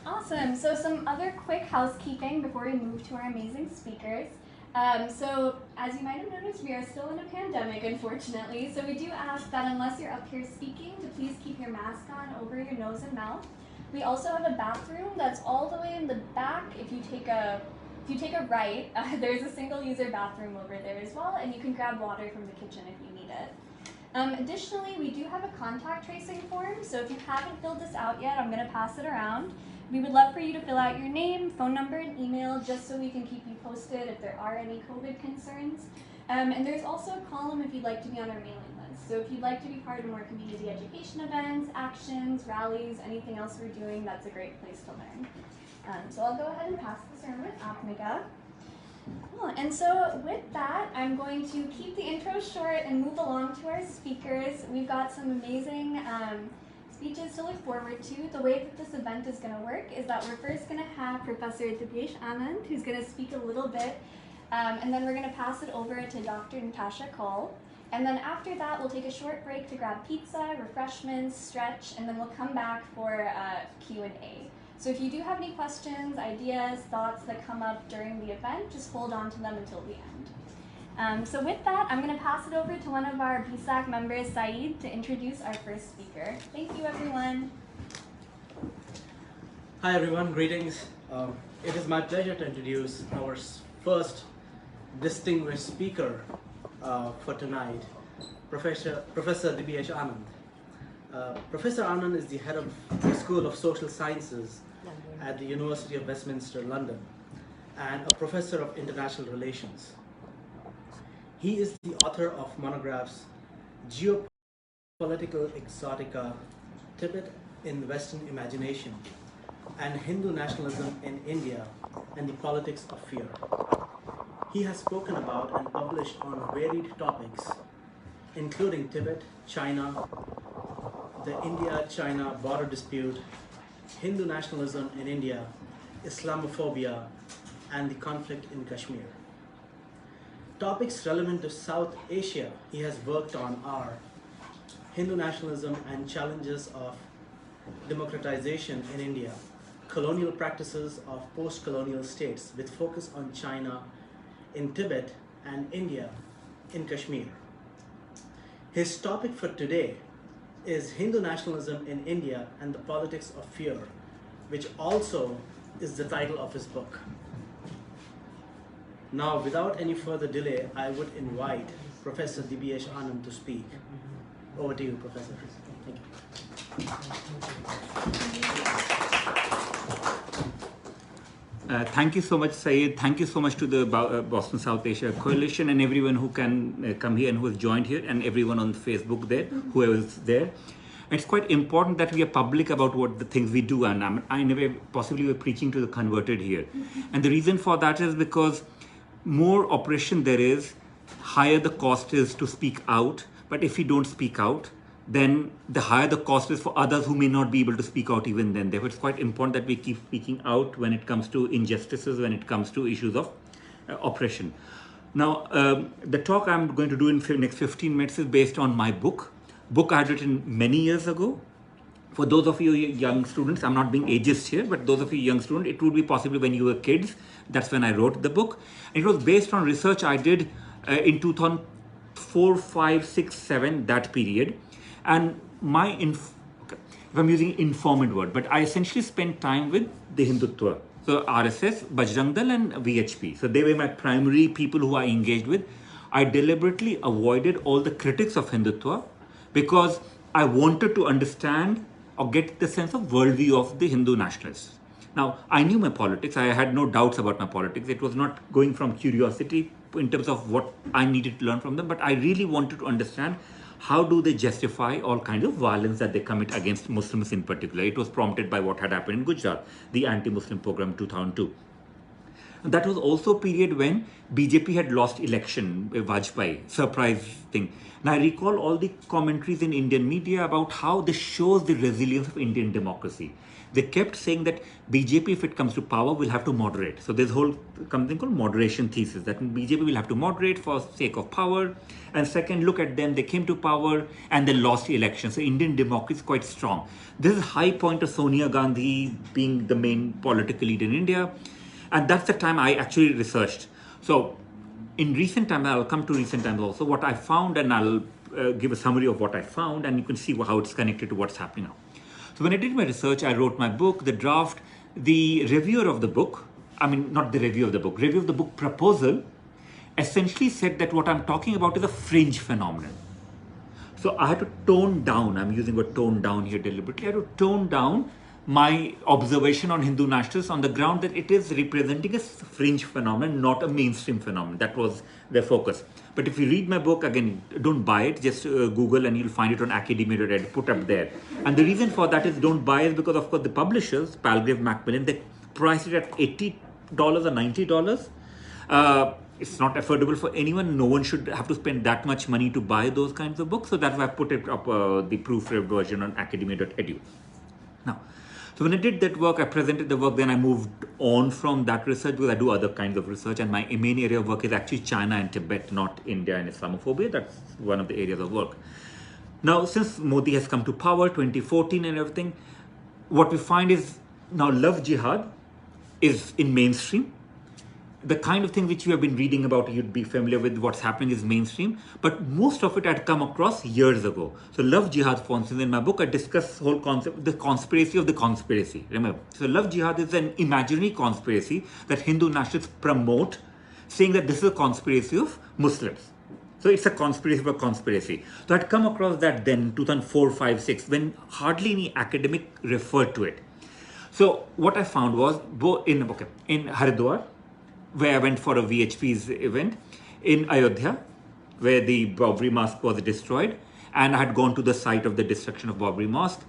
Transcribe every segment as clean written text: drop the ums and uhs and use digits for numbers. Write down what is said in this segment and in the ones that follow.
Awesome. So some other quick housekeeping before we move to our amazing speakers. So as you might have noticed, we are still in a pandemic, unfortunately. So we do ask that unless you're up here speaking, to please keep your mask on over your nose and mouth. We also have a bathroom that's all the way in the back. If you take a right, there's a single-user bathroom over there as well, and you can grab water from the kitchen if you need it. Additionally, we do have a contact tracing form, so if you haven't filled this out yet, I'm going to pass it around. We would love for you to fill out your name, phone number, and email, just so we can keep you posted if there are any COVID concerns. And there's also a column if you'd like to be on our mailing list. So if you'd like to be part of more community education events, actions, rallies, anything else we're doing, that's a great place to learn. So I'll go ahead and pass this around with Apnika. Cool. And so with that, I'm going to keep the intro short and move along to our speakers. We've got some amazing speeches to look forward to. The way that this event is going to work is that we're first going to have Professor Dibyesh Anand, who's going to speak a little bit, and then we're going to pass it over to Dr. Nitasha Kaul. And then after that, we'll take a short break to grab pizza, refreshments, stretch, and then we'll come back for Q&A. So if you do have any questions, ideas, thoughts that come up during the event, just hold on to them until the end. So with that, I'm going to pass it over to one of our BSAC members, Saeed, to introduce our first speaker. Thank you, everyone. Hi, everyone. Greetings. It is my pleasure to introduce our first distinguished speaker for tonight, Professor Dibyesh Anand. Professor Anand is the head of the School of Social Sciences at the University of Westminster, London, and a professor of international relations. He is the author of monographs Geopolitical Exotica, Tibet in Western Imagination, and Hindu Nationalism in India and the Politics of Fear. He has spoken about and published on varied topics, including Tibet, China, the India-China border dispute, Hindu nationalism in India, Islamophobia, and the conflict in Kashmir. Topics relevant to South Asia he has worked on are Hindu nationalism and challenges of democratization in India, colonial practices of post-colonial states with focus on China in Tibet and India in Kashmir. His topic for today is Hindu nationalism in India and the Politics of Fear, which also is the title of his book. Now, without any further delay, I would invite Professor Dibyesh Anand to speak. Over to you, Professor. Thank you. Thank you so much, Syed. Thank you so much to the Boston South Asia Coalition and everyone who can come here and who has joined here, and everyone on Facebook there, whoever is there. It's quite important that we are public about what the things we do, and I never possibly were preaching to the converted here. And the reason for that is because more oppression there is, higher the cost is to speak out. But if we don't speak out, then the higher the cost is for others who may not be able to speak out even then. Therefore, it's quite important that we keep speaking out when it comes to injustices, when it comes to issues of oppression. Now, the talk I'm going to do in the next 15 minutes is based on my book I had written many years ago. For those of you young students, I'm not being ageist here, but those of you young students, it would be possibly when you were kids. That's when I wrote the book. It was based on research I did in 2004, 5, 6, 7, that period. And if I'm using informant word, but I essentially spent time with the Hindutva. So RSS, Bajrang Dal and VHP. So they were my primary people who I engaged with. I deliberately avoided all the critics of Hindutva because I wanted to understand or get the sense of worldview of the Hindu nationalists. Now, I knew my politics. I had no doubts about my politics. It was not going from curiosity in terms of what I needed to learn from them, but I really wanted to understand how do they justify all kinds of violence that they commit against Muslims in particular. It was prompted by what had happened in Gujarat, the anti-Muslim program 2002. That was also a period when BJP had lost election, Vajpayee, surprise thing. And I recall all the commentaries in Indian media about how this shows the resilience of Indian democracy. They kept saying that BJP, if it comes to power, will have to moderate. So there's a whole something called moderation thesis, that BJP will have to moderate for sake of power. And second, look at them, they came to power and they lost the election. So Indian democracy is quite strong. This is high point of Sonia Gandhi being the main political leader in India. And that's the time I actually researched. So in recent times, I'll come to recent times also, what I found, and I'll give a summary of what I found, and you can see how it's connected to what's happening now. So when I did my research, I wrote my book, the draft, the reviewer of the book, not the review of the book, review of the book proposal, essentially said that what I'm talking about is a fringe phenomenon. So I had to tone down, I'm using the word tone down here deliberately, I had to tone down my observation on Hindu nationalists on the ground that it is representing a fringe phenomenon, not a mainstream phenomenon. That was their focus. But if you read my book, again, don't buy it, just Google and you'll find it on academia.ed, put up there. And the reason for that is don't buy it because, of course, the publishers, Palgrave Macmillan, they price it at $80 or $90. It's not affordable for anyone. No one should have to spend that much money to buy those kinds of books. So that's why I put it up, the proofread version on academia.edu. Now, so when I did that work, I presented the work, then I moved on from that research because I do other kinds of research, and my main area of work is actually China and Tibet, not India and Islamophobia. That's one of the areas of work. Now, since Modi has come to power, 2014 and everything, what we find is now love jihad is in mainstream. The kind of thing which you have been reading about, you'd be familiar with what's happening is mainstream, but most of it I'd come across years ago. So love jihad, for instance, in my book, I discuss the whole concept, the conspiracy of the conspiracy. Remember, so love jihad is an imaginary conspiracy that Hindu nationalists promote, saying that this is a conspiracy of Muslims. So it's a conspiracy of a conspiracy. So I'd come across that then in 2004, 5, 6, when hardly any academic referred to it. So what I found was in Haridwar, where I went for a VHP's event, in Ayodhya, where the Babri Mosque was destroyed, and I had gone to the site of the destruction of Babri Mosque,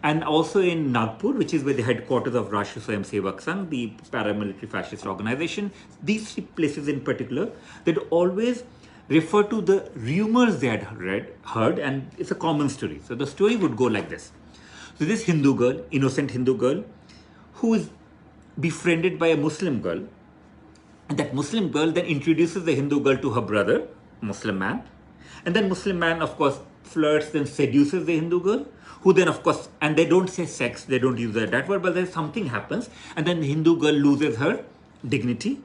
and also in Nagpur, which is where the headquarters of Rashtriya Swayam Sevak Sangh, the paramilitary fascist organization. These three places in particular, they'd always refer to the rumors they had heard, and it's a common story. So the story would go like this. So this Hindu girl, innocent Hindu girl, who is befriended by a Muslim girl, and that Muslim girl then introduces the Hindu girl to her brother, Muslim man. And then Muslim man, of course, flirts, then seduces the Hindu girl, who then, of course, and they don't say sex, they don't use that word, but then something happens, and then the Hindu girl loses her dignity.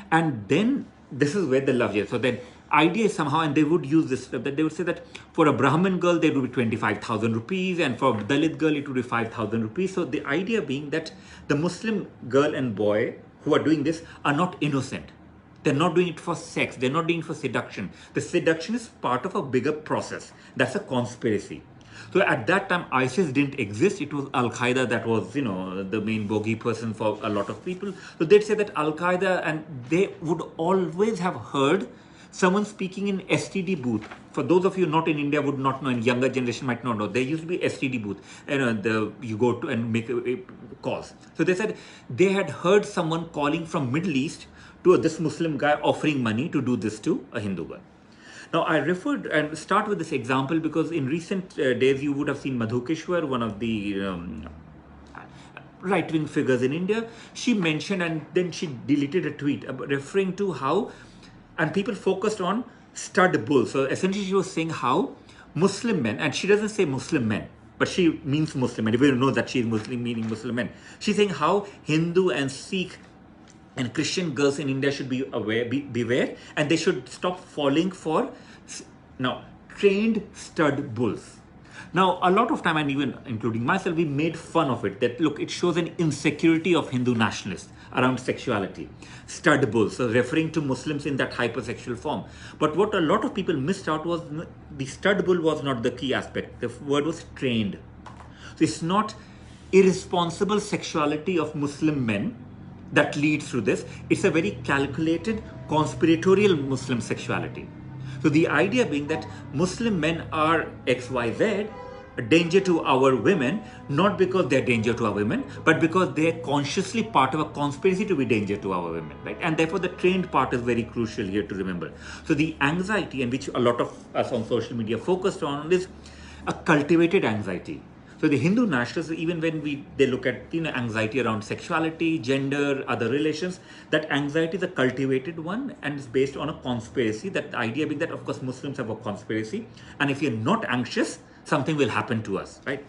And then this is where the love is. So then idea is somehow, and they would use this, that they would say that for a Brahmin girl, there would be 25,000 rupees, and for a Dalit girl, it would be 5,000 rupees. So the idea being that the Muslim girl and boy who are doing this are not innocent. They're not doing it for sex. They're not doing it for seduction. The seduction is part of a bigger process. That's a conspiracy. So at that time, ISIS didn't exist. It was Al-Qaeda that was, the main bogey person for a lot of people. So they'd say that Al-Qaeda, and they would always have heard someone speaking in STD booth. For those of you not in India would not know, and younger generation might not know, there used to be STD booth. You go to and make calls. So they said they had heard someone calling from Middle East to this Muslim guy offering money to do this to a Hindu girl. Now I referred and start with this example because in recent days you would have seen Madhukeshwar, one of the right-wing figures in India. She mentioned, and then she deleted a tweet referring to how, and people focused on stud bulls. So essentially she was saying how Muslim men, and she doesn't say Muslim men, but she means Muslim men. Everyone knows that she is Muslim, meaning Muslim men. She's saying how Hindu and Sikh and Christian girls in India should be beware, and they should stop falling for trained stud bulls. Now, a lot of time, and even including myself, we made fun of it. That look, it shows an insecurity of Hindu nationalists around sexuality. Stud bulls, so referring to Muslims in that hypersexual form. But what a lot of people missed out was the stud bull was not the key aspect. The word was trained. So it's not irresponsible sexuality of Muslim men that leads to this. It's a very calculated, conspiratorial Muslim sexuality. So the idea being that Muslim men are XYZ, a danger to our women, not because they're danger to our women, but because they're consciously part of a conspiracy to be danger to our women, right? And therefore the trained part is very crucial here to remember. So the anxiety, and which a lot of us on social media focused on, is a cultivated anxiety. So the Hindu nationalists, even when they look at anxiety around sexuality, gender, other relations, that anxiety is a cultivated one and is based on a conspiracy. That the idea being that, of course, Muslims have a conspiracy, and if you're not anxious, something will happen to us, right?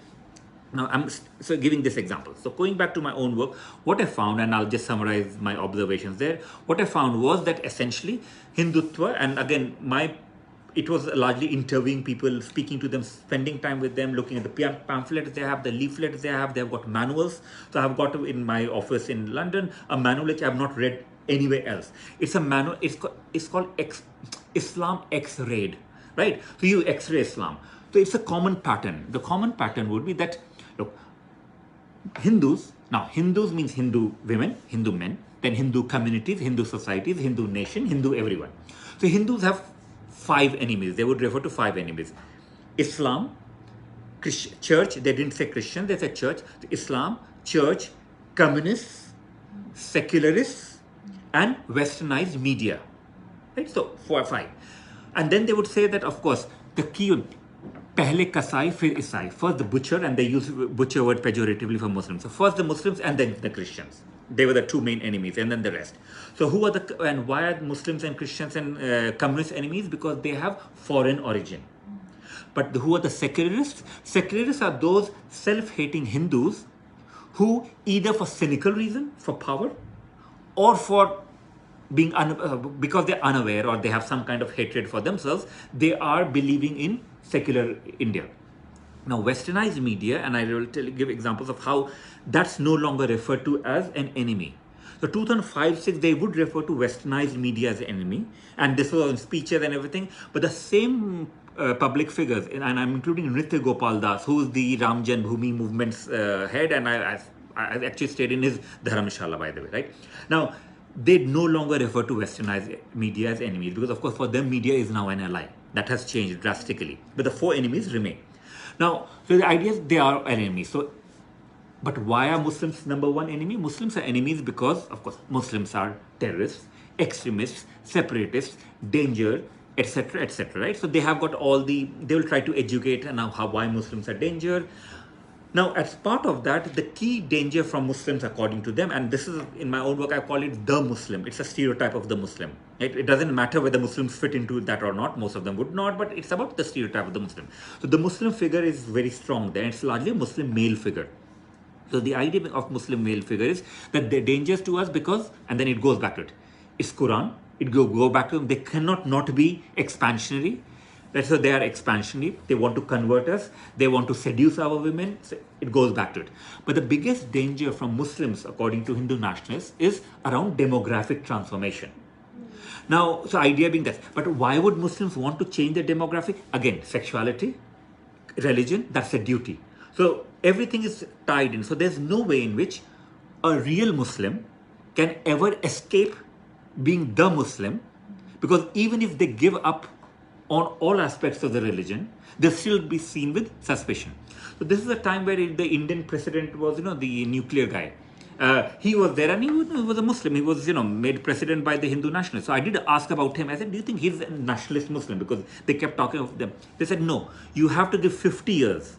Now, I'm so giving this example. So going back to my own work, what I found, and I'll just summarize my observations there. What I found was that essentially Hindutva, and again, it was largely interviewing people, speaking to them, spending time with them, looking at the pamphlets they have, the leaflets they have. They've got manuals. So I've got in my office in London a manual which I've not read anywhere else. It's a manual. It's called Islam X-rayed, right? So you X-ray Islam. So it's a common pattern. The common pattern would be that, look, Hindus means Hindu women, Hindu men, then Hindu communities, Hindu societies, Hindu nation, Hindu everyone. So Hindus have 5 enemies. They would refer to 5 enemies. Islam, church, they didn't say Christian, they said church. Islam, church, communists, secularists, and westernized media. Right? So 4 or 5. And then they would say that, of course, the key, pehle kasai, fir isai. First the butcher, and they use butcher word pejoratively for Muslims. So first the Muslims and then the Christians. They were the 2 main enemies, and then the rest. So who are and why are Muslims and Christians and communist enemies? Because they have foreign origin. But who are the secularists? Secularists are those self-hating Hindus who, either for cynical reason, for power, or for being because they're unaware or they have some kind of hatred for themselves, they are believing in secular India. Now, westernized media, and I will give examples of how that's no longer referred to as an enemy. So 2005-6, they would refer to westernized media as an enemy, and this was in speeches and everything. But the same public figures, and I'm including Nritya Gopal Das, who is the Ram Janmabhoomi movement's head, and I actually stayed in his dharamshala, by the way, right? Now, they no longer refer to westernized media as enemies, because of course for them media is now an ally. That has changed drastically, but the 4 enemies remain. Now, so the idea is they are enemies. So, but why are Muslims number 1 enemy? Muslims are enemies because, of course, Muslims are terrorists, extremists, separatists, danger, etc., etc., right? So they have got they will try to educate and why Muslims are danger. Now, as part of that, the key danger from Muslims, according to them, and this is in my own work, I call it the Muslim. It's a stereotype of the Muslim. It doesn't matter whether Muslims fit into that or not. Most of them would not, but it's about the stereotype of the Muslim. So the Muslim figure is very strong there. It's largely a Muslim male figure. So the idea of Muslim male figure is that they're dangerous to us because, and then it goes back to it. It's Quran. It go back to them. They cannot not be expansionary. So they are expansionary. They want to convert us. They want to seduce our women. So it goes back to it. But the biggest danger from Muslims, according to Hindu nationalists, is around demographic transformation. Now, so idea being that, but why would Muslims want to change their demographic? Again, sexuality, religion, that's a duty. So everything is tied in. So there's no way in which a real Muslim can ever escape being the Muslim, because even if they give up on all aspects of the religion, they'll still be seen with suspicion. So this is a time where the Indian president was, the nuclear guy. He was there and he was a Muslim. He was, made president by the Hindu Nationalists. So I did ask about him. I said, do you think he's a nationalist Muslim? Because they kept talking of them. They said, no, you have to give 50 years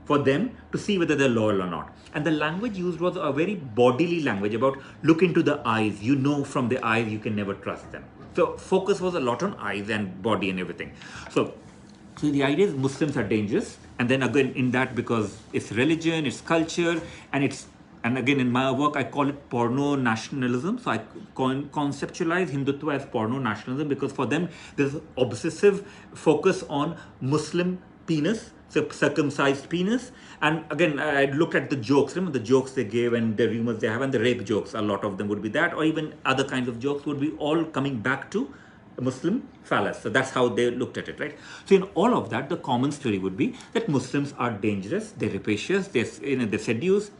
for them to see whether they're loyal or not. And the language used was a very bodily language about look into the eyes. From the eyes, you can never trust them. So focus was a lot on eyes and body and everything. So the idea is Muslims are dangerous. And then again in that, because it's religion, it's culture, and again in my work I call it porno nationalism. So I conceptualize Hindutva as porno nationalism, because for them there's obsessive focus on Muslim penis, so circumcised penis. And again, I looked at the jokes, remember the jokes they gave and the rumors they have, and the rape jokes, a lot of them would be that, or even other kinds of jokes would be all coming back to Muslim phallus. So that's how they looked at it, right? So in all of that, the common story would be that Muslims are dangerous, they're rapacious, they seduce.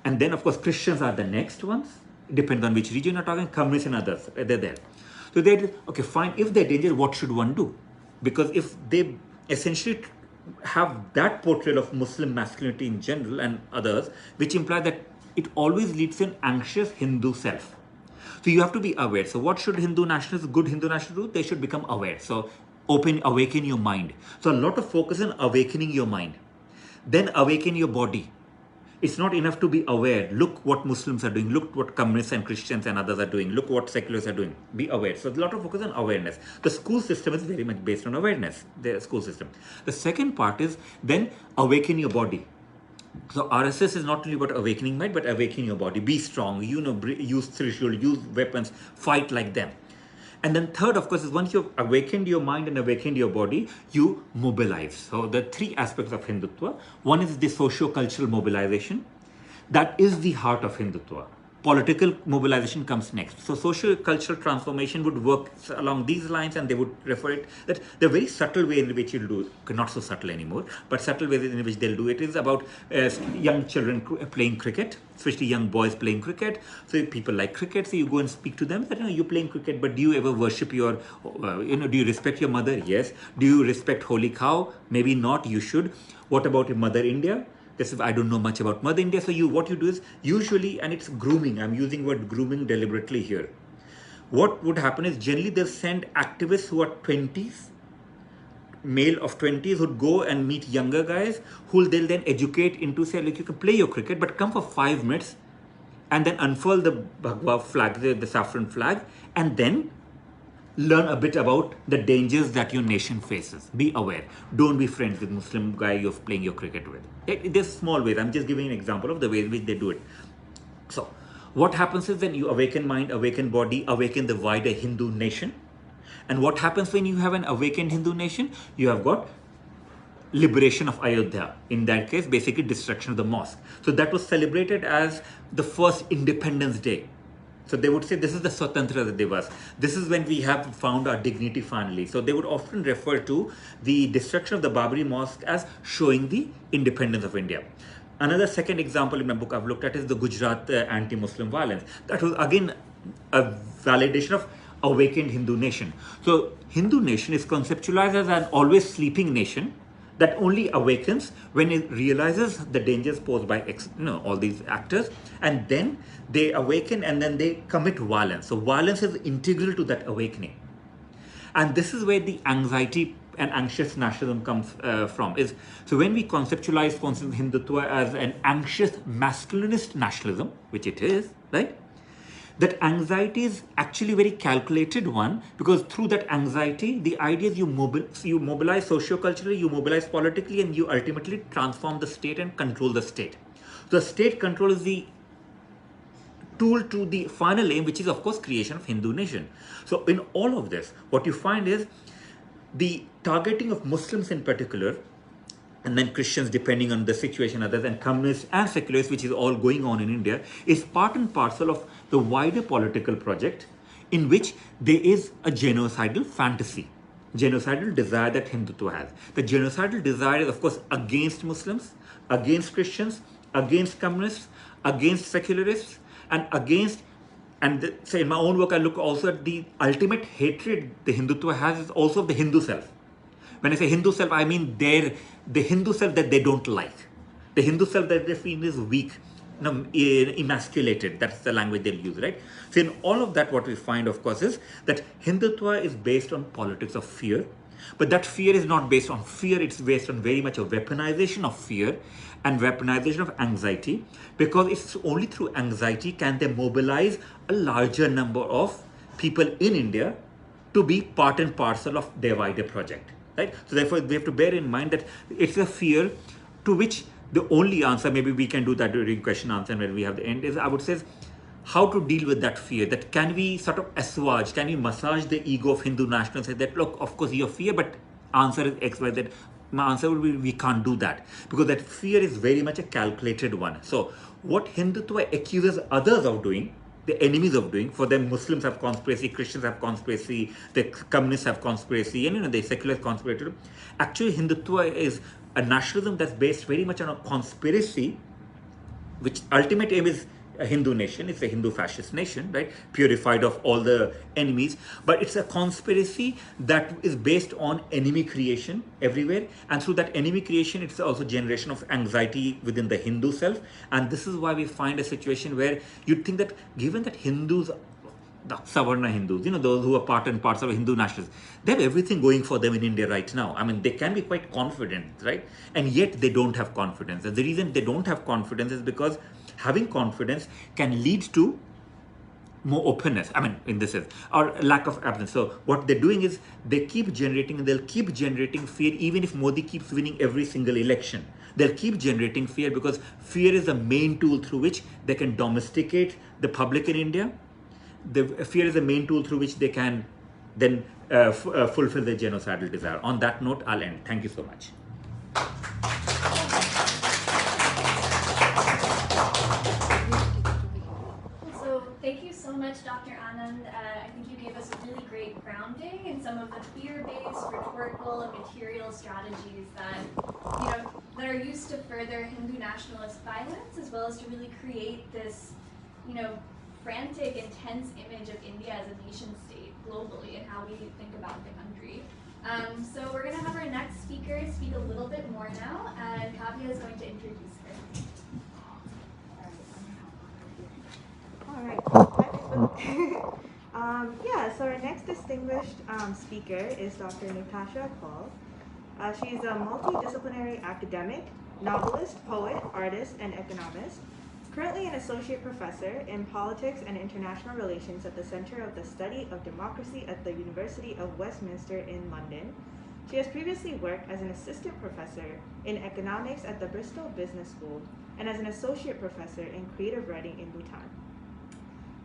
And then, of course, Christians are the next ones. Depends on which region you're talking, communists and others, they're there. So okay, fine, if they're dangerous, what should one do? Because if they essentially have that portrayal of Muslim masculinity in general and others, which imply that it always leads to an anxious Hindu self. So you have to be aware. So what should Hindu nationalists, good Hindu nationalists do? They should become aware. So awaken your mind. So a lot of focus on awakening your mind. Then awaken your body. It's not enough to be aware. Look what Muslims are doing. Look what communists and Christians and others are doing. Look what secularists are doing. Be aware. So a lot of focus on awareness. The school system is very much based on awareness, the school system. The second part is then awaken your body. So RSS is not only about awakening mind, but awakening your body. Be strong, use Trishul, use weapons, fight like them. And then third, of course, is once you've awakened your mind and awakened your body, you mobilize. So the three aspects of Hindutva. One is the socio-cultural mobilization. That is the heart of Hindutva. Political mobilization comes next. So socio-cultural transformation would work along these lines, and they would refer it that the very subtle way in which you'll do it, not so subtle anymore, but subtle ways in which they'll do it is about young children playing cricket, especially young boys playing cricket. So people like cricket, so you go and speak to them that, you're playing cricket, but do you ever worship your, do you respect your mother? Yes. Do you respect holy cow? Maybe not, you should. What about your Mother India? I don't know much about Mother India. So what you do is usually, and it's grooming. I'm using word grooming deliberately here. What would happen is generally they'll send activists who are 20s, male of 20s, would go and meet younger guys who they'll then educate into, say, like, you can play your cricket, but come for 5 minutes and then unfurl the Bhagwa flag, the saffron flag, and then learn a bit about the dangers that your nation faces. Be aware. Don't be friends with Muslim guy you're playing your cricket with. There's small ways. I'm just giving an example of the ways in which they do it. So what happens is then you awaken mind, awaken body, awaken the wider Hindu nation. And what happens when you have an awakened Hindu nation? You have got liberation of Ayodhya. In that case, basically destruction of the mosque. So that was celebrated as the first Independence Day. So they would say this is the Swatantrata Divas. This is when we have found our dignity finally. So they would often refer to the destruction of the Babri Mosque as showing the independence of India. Another second example in my book I've looked at is the Gujarat anti-Muslim violence. That was again a validation of awakened Hindu nation. So Hindu nation is conceptualized as an always sleeping nation that only awakens when it realizes the dangers posed by all these actors, and then they awaken and then they commit violence. So violence is integral to that awakening. And this is where the anxiety and anxious nationalism comes from. So when we conceptualize, for instance, Hindutva as an anxious masculinist nationalism, which it is, right? That anxiety is actually a very calculated one, because through that anxiety, the idea is you mobilize socio-culturally, you mobilize politically, and you ultimately transform the state and control the state. So state control is the tool to the final aim, which is of course creation of Hindu nation. So in all of this, what you find is the targeting of Muslims in particular, and then Christians depending on the situation, others, and communists and secularists, which is all going on in India, is part and parcel of the wider political project in which there is a genocidal fantasy, genocidal desire that Hindutva has. The genocidal desire is of course against Muslims, against Christians, against communists, against secularists, and against, so in my own work I look also at the ultimate hatred the Hindutva has is also of the Hindu self. When I say Hindu self, I mean the Hindu self that they don't like. The Hindu self that they feel is weak, emasculated. That's the language they'll use, right? So in all of that, what we find, of course, is that Hindutva is based on politics of fear. But that fear is not based on fear. It's based on very much a weaponization of fear and weaponization of anxiety, because it's only through anxiety can they mobilize a larger number of people in India to be part and parcel of their wider project. Right? So therefore, we have to bear in mind that it's a fear to which the only answer, maybe we can do that during question answer when we have the end, is I would say how to deal with that fear. That can we sort of assuage, can we massage the ego of Hindu nationalists, say that look, of course you have fear, but answer is X, Y, Z. My answer would be we can't do that, because that fear is very much a calculated one. So what Hindutva accuses others of doing, the enemies of doing, for them Muslims have conspiracy, Christians have conspiracy, the communists have conspiracy, and the secular conspiracy. Actually, Hindutva is a nationalism that's based very much on a conspiracy, which ultimate aim is a Hindu nation. It's a Hindu fascist nation, right? Purified of all the enemies. But it's a conspiracy that is based on enemy creation everywhere. And through that enemy creation, it's also generation of anxiety within the Hindu self. And this is why we find a situation where you'd think that given that Hindus, the Savarna Hindus, those who are part and parcel of Hindu nationalism, they have everything going for them in India right now. I mean, they can be quite confident, right? And yet they don't have confidence. And the reason they don't have confidence is because having confidence can lead to more openness, I mean, in this sense, or lack of absence. So what they're doing is they keep generating, and they'll keep generating fear even if Modi keeps winning every single election. They'll keep generating fear because fear is the main tool through which they can domesticate the public in India. The fear is the main tool through which they can then fulfill their genocidal desire. On that note, I'll end. Thank you so much. So thank you so much, Dr. Anand. I think you gave us a really great grounding in some of the fear-based, rhetorical, and material strategies that that are used to further Hindu nationalist violence, as well as to really create this, frantic, intense image of India as a nation state globally and how we think about the country. So we're going to have our next speaker speak a little bit more now, and Kavya is going to introduce her. All right. So our next distinguished speaker is Dr. Nitasha Kaul. She's a multidisciplinary academic, novelist, poet, artist, and economist. Currently an associate professor in politics and international relations at the Center of the Study of Democracy at the University of Westminster in London. She has previously worked as an assistant professor in economics at the Bristol Business School and as an associate professor in creative writing in Bhutan.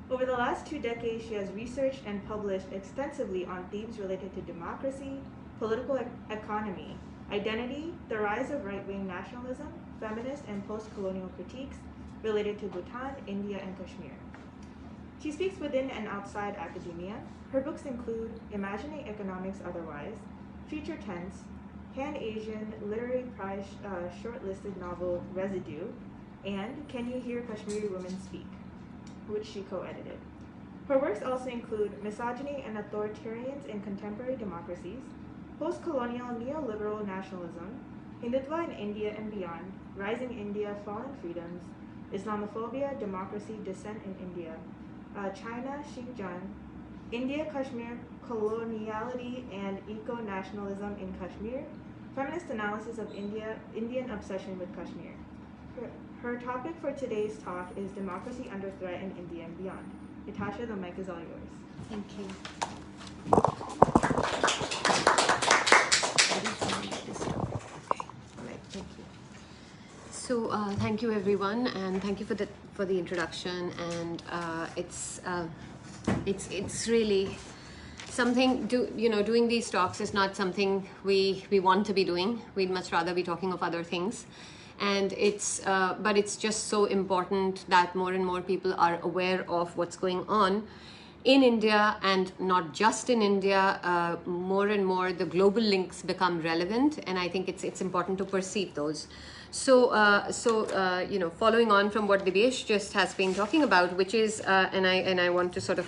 Over the last 2 decades, she has researched and published extensively on themes related to democracy, political economy, identity, the rise of right-wing nationalism, feminist and post-colonial critiques, related to Bhutan, India, and Kashmir. She speaks within and outside academia. Her books include Imagining Economics Otherwise, Future Tense, Pan-Asian Literary Prize shortlisted novel Residue, and Can You Hear Kashmiri Women Speak, which she co-edited. Her works also include Misogyny and Authoritarians in Contemporary Democracies, Post-Colonial Neoliberal Nationalism, Hindutva in India and Beyond, Rising India, Fallen Freedoms, Islamophobia, Democracy, Dissent in India, China, Xinjiang, India, Kashmir, Coloniality and Eco-Nationalism in Kashmir, Feminist Analysis of Indian Obsession with Kashmir. Her topic for today's talk is Democracy Under Threat in India and Beyond. Nitasha, the mic is all yours. Thank you. So thank you everyone, and thank you for the introduction. And it's really something. Doing these talks is not something we want to be doing. We'd much rather be talking of other things. And but it's just so important that more and more people are aware of what's going on in India, and not just in India. More and more the global links become relevant, and I think it's important to perceive those. So following on from what Dibyesh just has been talking about, which is and I want to sort of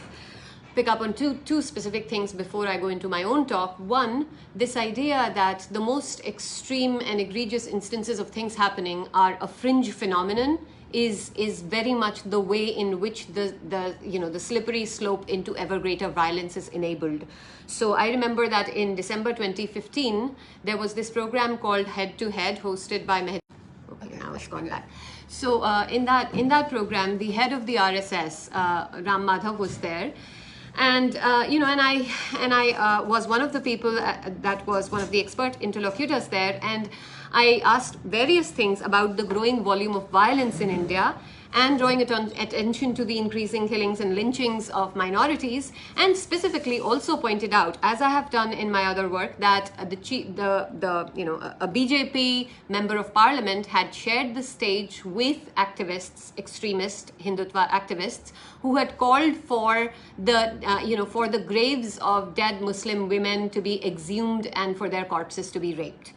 pick up on two specific things before I go into my own talk. One, this idea that the most extreme and egregious instances of things happening are a fringe phenomenon is very much the way in which the slippery slope into ever greater violence is enabled. So I remember that in December 2015 there was this program called Head to Head, hosted by now it's gone back. So in that program, the head of the RSS, Ram Madhav, was there. And I was one of the people that was one of the expert interlocutors there, and I asked various things about the growing volume of violence in India and drawing attention to the increasing killings and lynchings of minorities, and specifically also pointed out, as I have done in my other work, that a BJP member of parliament had shared the stage with activists, extremist Hindutva activists, who had called for the graves of dead Muslim women to be exhumed and for their corpses to be raped.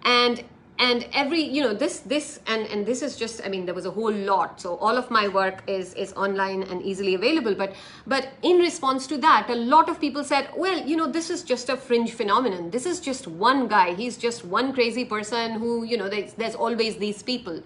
And and every, and this is just, I mean, there was a whole lot. So all of my work is online and easily available. But in response to that, a lot of people said, well, this is just a fringe phenomenon. This is just one guy. He's just one crazy person who, there's always these people.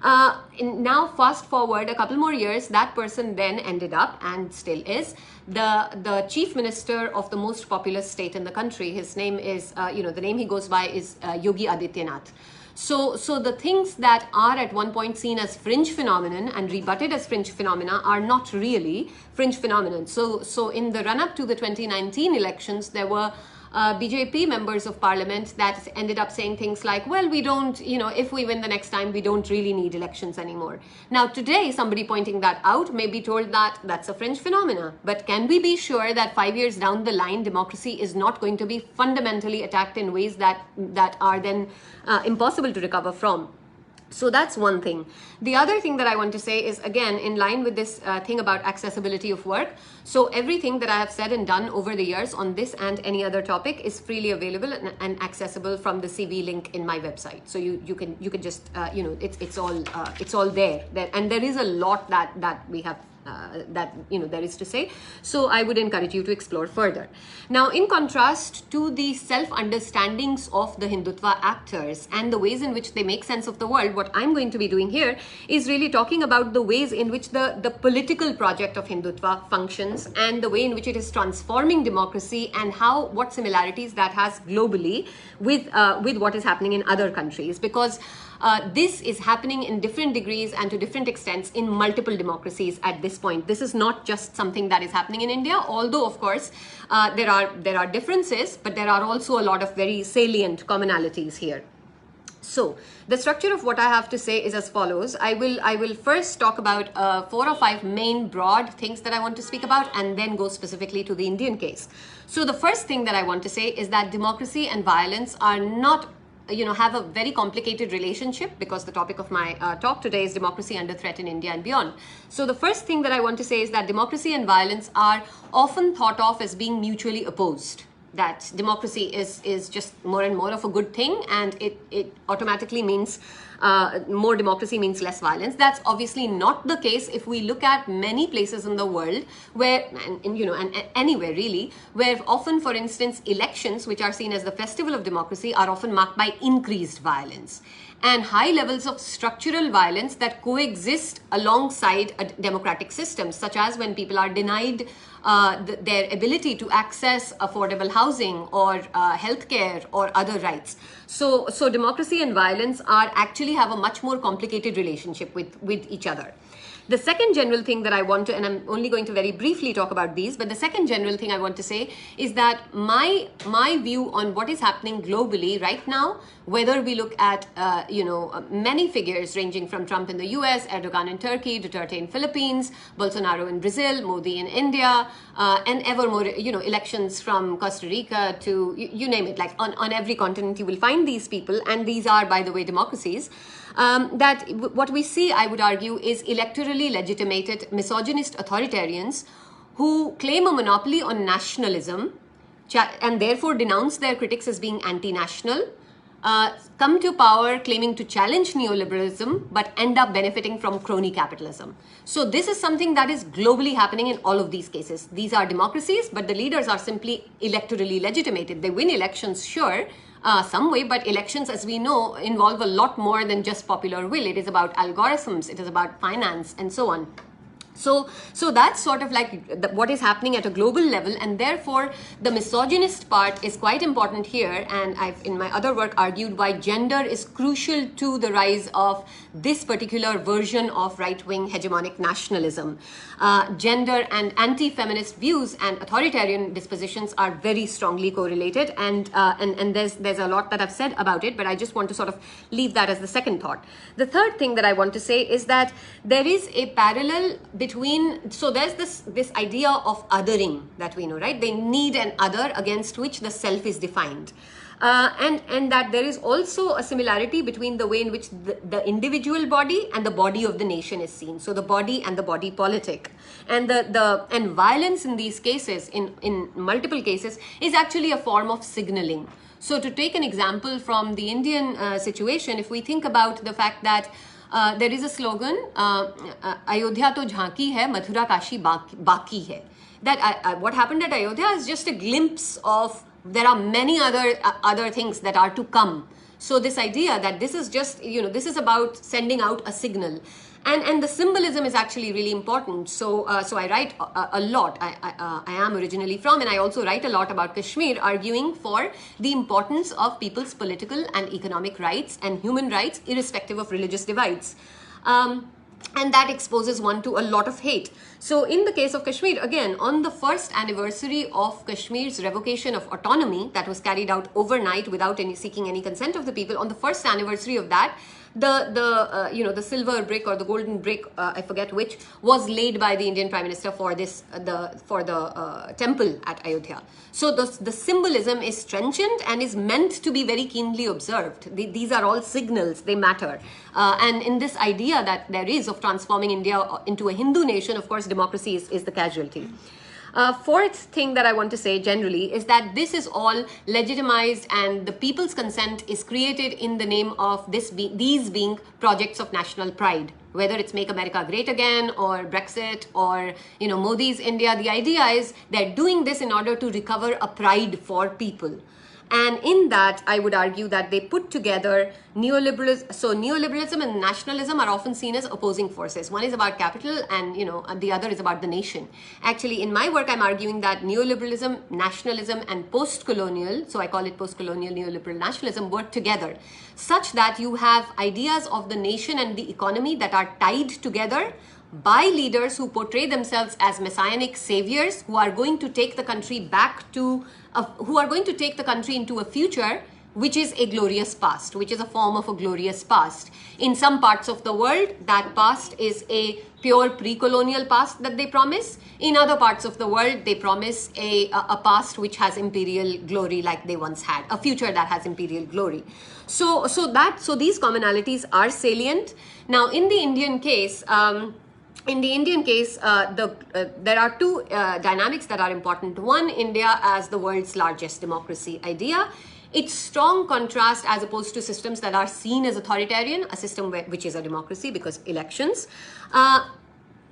Now fast forward a couple more years, that person then ended up, and still is, the chief minister of the most populous state in the country. His name is, the name he goes by is Yogi Adityanath. So the things that are at one point seen as fringe phenomenon and rebutted as fringe phenomena are not really fringe phenomenon. So in the run-up to the 2019 elections, there were BJP members of parliament that ended up saying things like, well, we don't, if we win the next time, we don't really need elections anymore. Now, today, somebody pointing that out may be told that that's a fringe phenomena. But can we be sure that 5 years down the line, democracy is not going to be fundamentally attacked in ways that are then impossible to recover from? So that's one thing. The other thing that I want to say is, again, in line with this thing about accessibility of work. So everything that I have said and done over the years on this and any other topic is freely available and accessible from the CV link in my website. So you can just it's all there. And there is a lot that we have there is to say. So I would encourage you to explore further. Now, in contrast to the self-understandings of the Hindutva actors and the ways in which they make sense of the world, what I'm going to be doing here is really talking about the ways in which the political project of Hindutva functions and the way in which it is transforming democracy and what similarities that has globally with what is happening in other countries. Because this is happening in different degrees and to different extents in multiple democracies at this point. This is not just something that is happening in India, although of course there are differences, but there are also a lot of very salient commonalities here. So the structure of what I have to say is as follows. I will first talk about 4 or 5 main broad things that I want to speak about, and then go specifically to the Indian case. So the first thing that I want to say is that democracy and violence are not have a very complicated relationship, because the topic of my talk today is democracy under threat in India and beyond. So the first thing that I want to say is that democracy and violence are often thought of as being mutually opposed. That democracy is just more and more of a good thing, and it automatically means more democracy means less violence. That's obviously not the case if we look at many places in the world where, and anywhere really, where often, for instance, elections, which are seen as the festival of democracy, are often marked by increased violence and high levels of structural violence that coexist alongside a democratic system, such as when people are denied their ability to access affordable housing or healthcare or other rights. So democracy and violence actually have a much more complicated relationship with each other. The second general thing that I want to, and I'm only going to very briefly talk about these, but the second general thing I want to say is that my view on what is happening globally right now, whether we look at many figures ranging from Trump in the US, Erdogan in Turkey, Duterte in Philippines, Bolsonaro in Brazil, Modi in India, and ever more elections from Costa Rica to you name it, like on every continent you will find these people, and these are, by the way, democracies. That what we see, I would argue, is electorally legitimated misogynist authoritarians who claim a monopoly on nationalism and therefore denounce their critics as being anti-national, come to power claiming to challenge neoliberalism but end up benefiting from crony capitalism. So this is something that is globally happening in all of these cases. These are democracies, but the leaders are simply electorally legitimated. They win elections, sure, some way, but elections, as we know, involve a lot more than just popular will. It is about algorithms, it is about finance, and so on. So that's sort of like what is happening at a global level, and therefore the misogynist part is quite important here, and I've in my other work argued why gender is crucial to the rise of this particular version of right-wing hegemonic nationalism. Gender and anti-feminist views and authoritarian dispositions are very strongly correlated, and there's a lot that I've said about it, but I just want to sort of leave that as the second thought. The third thing that I want to say is that there is a parallel between, so there's this idea of othering that we know, right? They need an other against which the self is defined. And that there is also a similarity between the way in which the individual body and the body of the nation is seen. So the body and the body politic, and and violence in these cases, in multiple cases, is actually a form of signaling. So to take an example from the Indian situation, if we think about the fact that there is a slogan, Ayodhya to jhanki hai, Mathura Kashi baki hai. That what happened at Ayodhya is just a glimpse of, there are many other things that are to come. So this idea that this is just, this is about sending out a signal. And the symbolism is actually really important. So I write a lot. I am originally from, and I also write a lot about Kashmir, arguing for the importance of people's political and economic rights and human rights, irrespective of religious divides. And that exposes one to a lot of hate. So in the case of Kashmir, again, on the first anniversary of Kashmir's revocation of autonomy that was carried out overnight without seeking any consent of the people, on the first anniversary of that, the silver brick or the golden brick, I forget which, was laid by the Indian Prime Minister for the temple at Ayodhya. So the symbolism is trenchant and is meant to be very keenly observed. These are all signals, they matter. And in this idea that there is of transforming India into a Hindu nation, of course, democracy is the casualty. Fourth thing that I want to say generally is that this is all legitimized and the people's consent is created in the name of these being projects of national pride. Whether it's Make America Great Again or Brexit or Modi's India, the idea is they're doing this in order to recover a pride for people. And in that, I would argue that they put together neoliberalism. So neoliberalism and nationalism are often seen as opposing forces. One is about capital and, the other is about the nation. Actually, in my work, I'm arguing that neoliberalism, nationalism, and post-colonial, so I call it post-colonial neoliberal nationalism, work together, such that you have ideas of the nation and the economy that are tied together by leaders who portray themselves as messianic saviors who are going to take the country into a future which is a glorious past, which is a form of a glorious past. In some parts of the world, that past is a pure pre-colonial past that they promise. In other parts of the world, they promise a past which has imperial glory like they once had, a future that has imperial glory. So these commonalities are salient. Now, in the Indian case, there are two dynamics that are important. One, India as the world's largest democracy idea. Its strong contrast as opposed to systems that are seen as authoritarian, a system which is a democracy because elections. And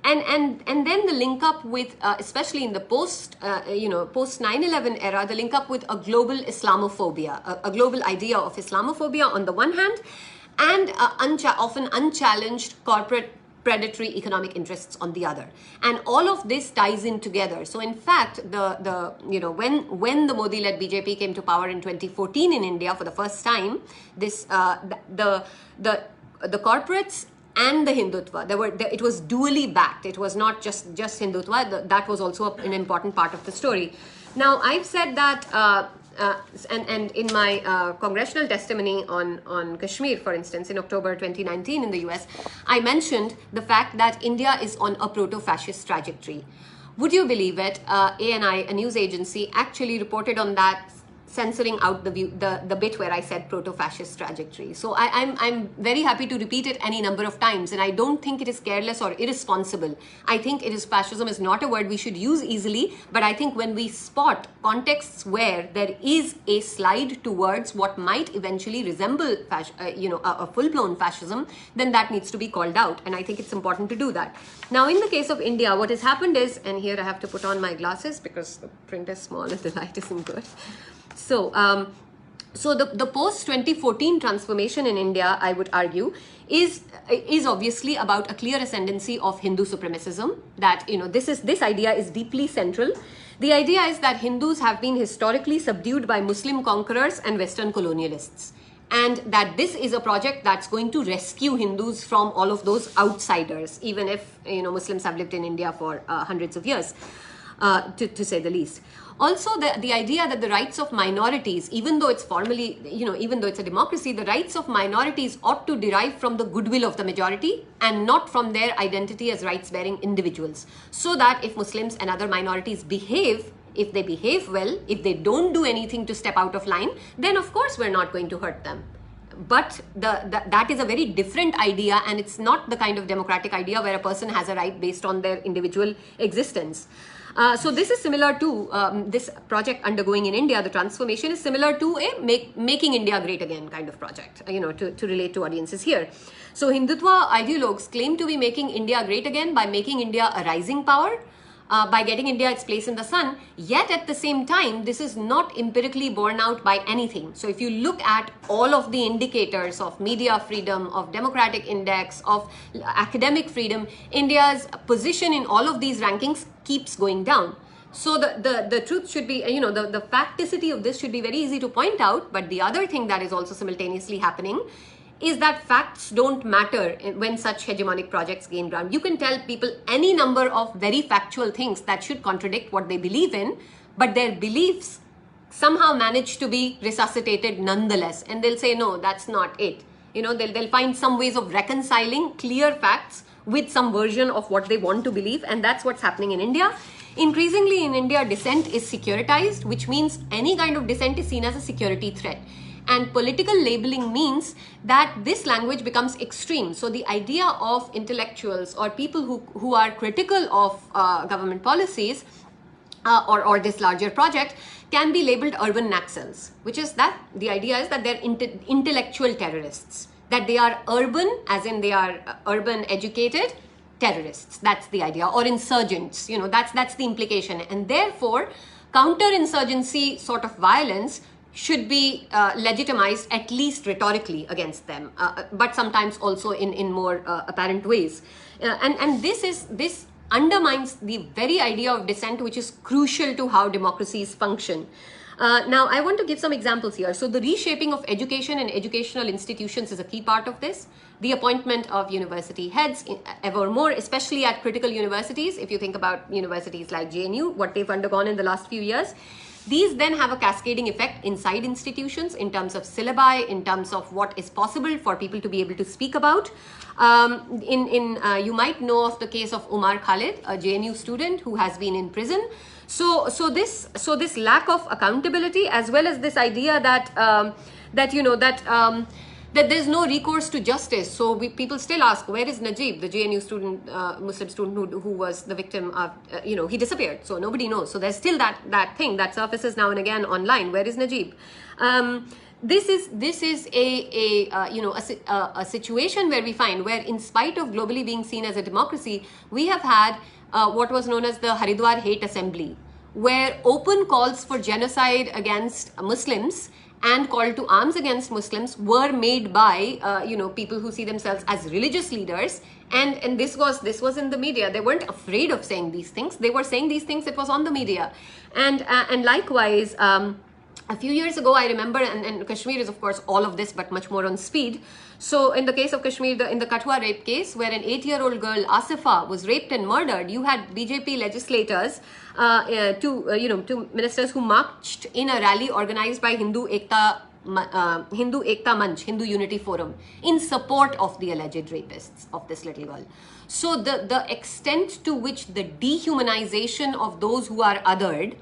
then the link up with, especially in the post 9/11 era, the link up with a global Islamophobia, a global idea of Islamophobia on the one hand, and often unchallenged corporate predatory economic interests on the other, and all of this ties in together. So in fact, when the Modi-led BJP came to power in 2014 in India for the first time, the corporates and the Hindutva, it was dually backed. It was not just Hindutva. That was also an important part of the story. Now, I've said that. And in my congressional testimony on Kashmir, for instance, in October 2019 in the US, I mentioned the fact that India is on a proto-fascist trajectory. Would you believe it? ANI, a news agency, actually reported on that, censoring out the bit where I said proto-fascist trajectory. So I'm very happy to repeat it any number of times, and I don't think it is careless or irresponsible. I think fascism is not a word we should use easily, but I think when we spot contexts where there is a slide towards what might eventually resemble a full-blown fascism, then that needs to be called out, and I think it's important to do that. Now, in the case of India, what has happened is, and here I have to put on my glasses because the print is small and the light isn't good. So the post-2014 transformation in India, I would argue, is obviously about a clear ascendancy of Hindu supremacism. That this idea is deeply central. The idea is that Hindus have been historically subdued by Muslim conquerors and Western colonialists, and that this is a project that's going to rescue Hindus from all of those outsiders, even if Muslims have lived in India for hundreds of years, to say the least. Also, the idea that the rights of minorities, even though it's formally, even though it's a democracy, the rights of minorities ought to derive from the goodwill of the majority and not from their identity as rights-bearing individuals. So that if Muslims and other minorities if they behave well, if they don't do anything to step out of line, then of course we're not going to hurt them. but that is a very different idea, and it's not the kind of democratic idea where a person has a right based on their individual existence. So this is similar to this project undergoing in India. The transformation is similar to a making India great again kind of project, to relate to audiences here. So Hindutva ideologues claim to be making India great again by making India a rising power, by getting India its place in the sun. Yet at the same time, this is not empirically borne out by anything. So if you look at all of the indicators of media freedom, of democratic index, of academic freedom, India's position in all of these rankings keeps going down. So the truth should be, the facticity of this should be very easy to point out. But the other thing that is also simultaneously happening is that facts don't matter when such hegemonic projects gain ground. You can tell people any number of very factual things that should contradict what they believe in, but their beliefs somehow manage to be resuscitated nonetheless. And they'll say, no, that's not it. They'll find some ways of reconciling clear facts with some version of what they want to believe. And that's what's happening in India. Increasingly in India, dissent is securitized, which means any kind of dissent is seen as a security threat. And political labeling means that this language becomes extreme. So the idea of intellectuals or people who are critical of government policies or this larger project can be labeled urban Naxals, which is that the idea is that they're intellectual terrorists, that they are urban, as in they are urban educated terrorists. That's the idea, or insurgents. That's the implication, and therefore counterinsurgency sort of violence should be legitimized, at least rhetorically, against them, but sometimes also in more apparent ways. And this undermines the very idea of dissent, which is crucial to how democracies function. Now, I want to give some examples here. So the reshaping of education and educational institutions is a key part of this. The appointment of university heads ever more, especially at critical universities. If you think about universities like JNU, what they've undergone in the last few years, these then have a cascading effect inside institutions in terms of syllabi, in terms of what is possible for people to be able to speak about. You might know of the case of Umar Khalid, a JNU student who has been in prison. So this lack of accountability, as well as this idea that there's no recourse to justice. So people still ask, where is Najib, the JNU student, Muslim student who was the victim of, he disappeared. So nobody knows. So there's still that thing that surfaces now and again online. Where is Najib? This is a situation where we find where, in spite of globally being seen as a democracy, we have had what was known as the Haridwar Hate Assembly, where open calls for genocide against Muslims and call to arms against Muslims were made by people who see themselves as religious leaders, and this was in the media. They weren't afraid of saying these things. They were saying these things. It was on the media, and likewise. A few years ago, I remember, and Kashmir is of course all of this, but much more on speed. So in the case of Kashmir, in the Kathua rape case, where an 8-year-old girl, Asifa, was raped and murdered, you had BJP legislators, two ministers who marched in a rally organized by Hindu Ekta Manch, Hindu Unity Forum, in support of the alleged rapists of this little girl. So the extent to which the dehumanization of those who are othered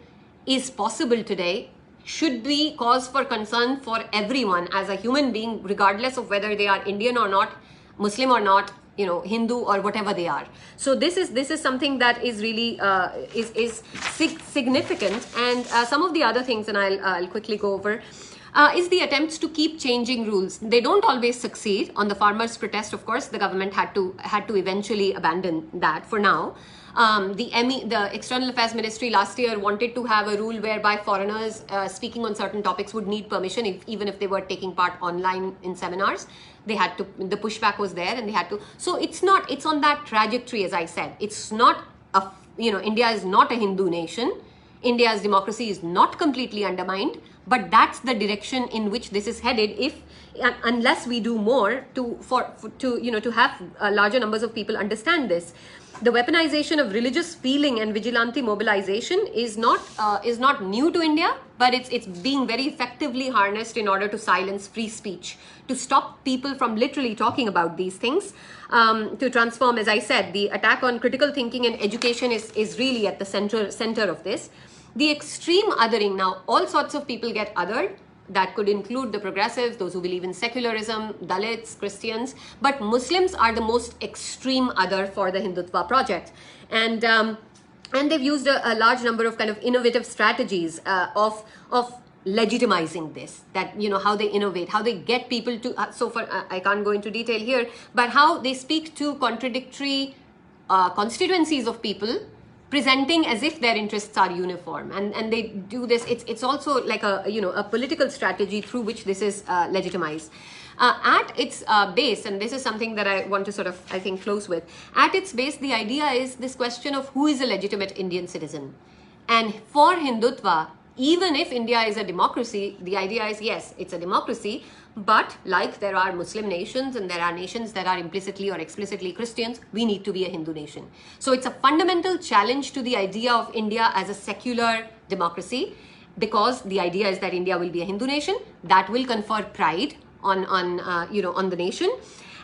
is possible today should be cause for concern for everyone as a human being, regardless of whether they are Indian or not, Muslim or not, Hindu or whatever they are. So this is something that is really is significant. And some of the other things, and I'll quickly go over, is the attempts to keep changing rules. They don't always succeed. On the farmers' protest, of course, the government had to eventually abandon that for now. The External Affairs Ministry last year wanted to have a rule whereby foreigners speaking on certain topics would need permission, even if they were taking part online in seminars. They had to. The pushback was there, and they had to. So it's on that trajectory, as I said. It's not India is not a Hindu nation. India's democracy is not completely undermined, but that's the direction in which this is headed. Unless we do more to have larger numbers of people understand this. The weaponization of religious feeling and vigilante mobilization is not new to India, but it's being very effectively harnessed in order to silence free speech, to stop people from literally talking about these things, to transform, as I said, the attack on critical thinking and education is really at the center of this. The extreme othering, now all sorts of people get othered, That could include the progressives, those who believe in secularism, Dalits, Christians, but Muslims are the most extreme other for the Hindutva project. And they've used a large number of kind of innovative strategies of legitimizing this, that, you know, how they innovate, how they get people to, I can't go into detail here, but how they speak to contradictory constituencies of people, presenting as if their interests are uniform, and they do this. It's also like a political strategy through which this is legitimized. At its base, and this is something that I want to sort of, I think, close with, at its base, the idea is this question of who is a legitimate Indian citizen. And for Hindutva, even if India is a democracy, the idea is, yes, it's a democracy, but like there are Muslim nations and there are nations that are implicitly or explicitly Christians, we need to be a Hindu nation. So it's a fundamental challenge to the idea of India as a secular democracy, because the idea is that India will be a Hindu nation that will confer pride on the nation,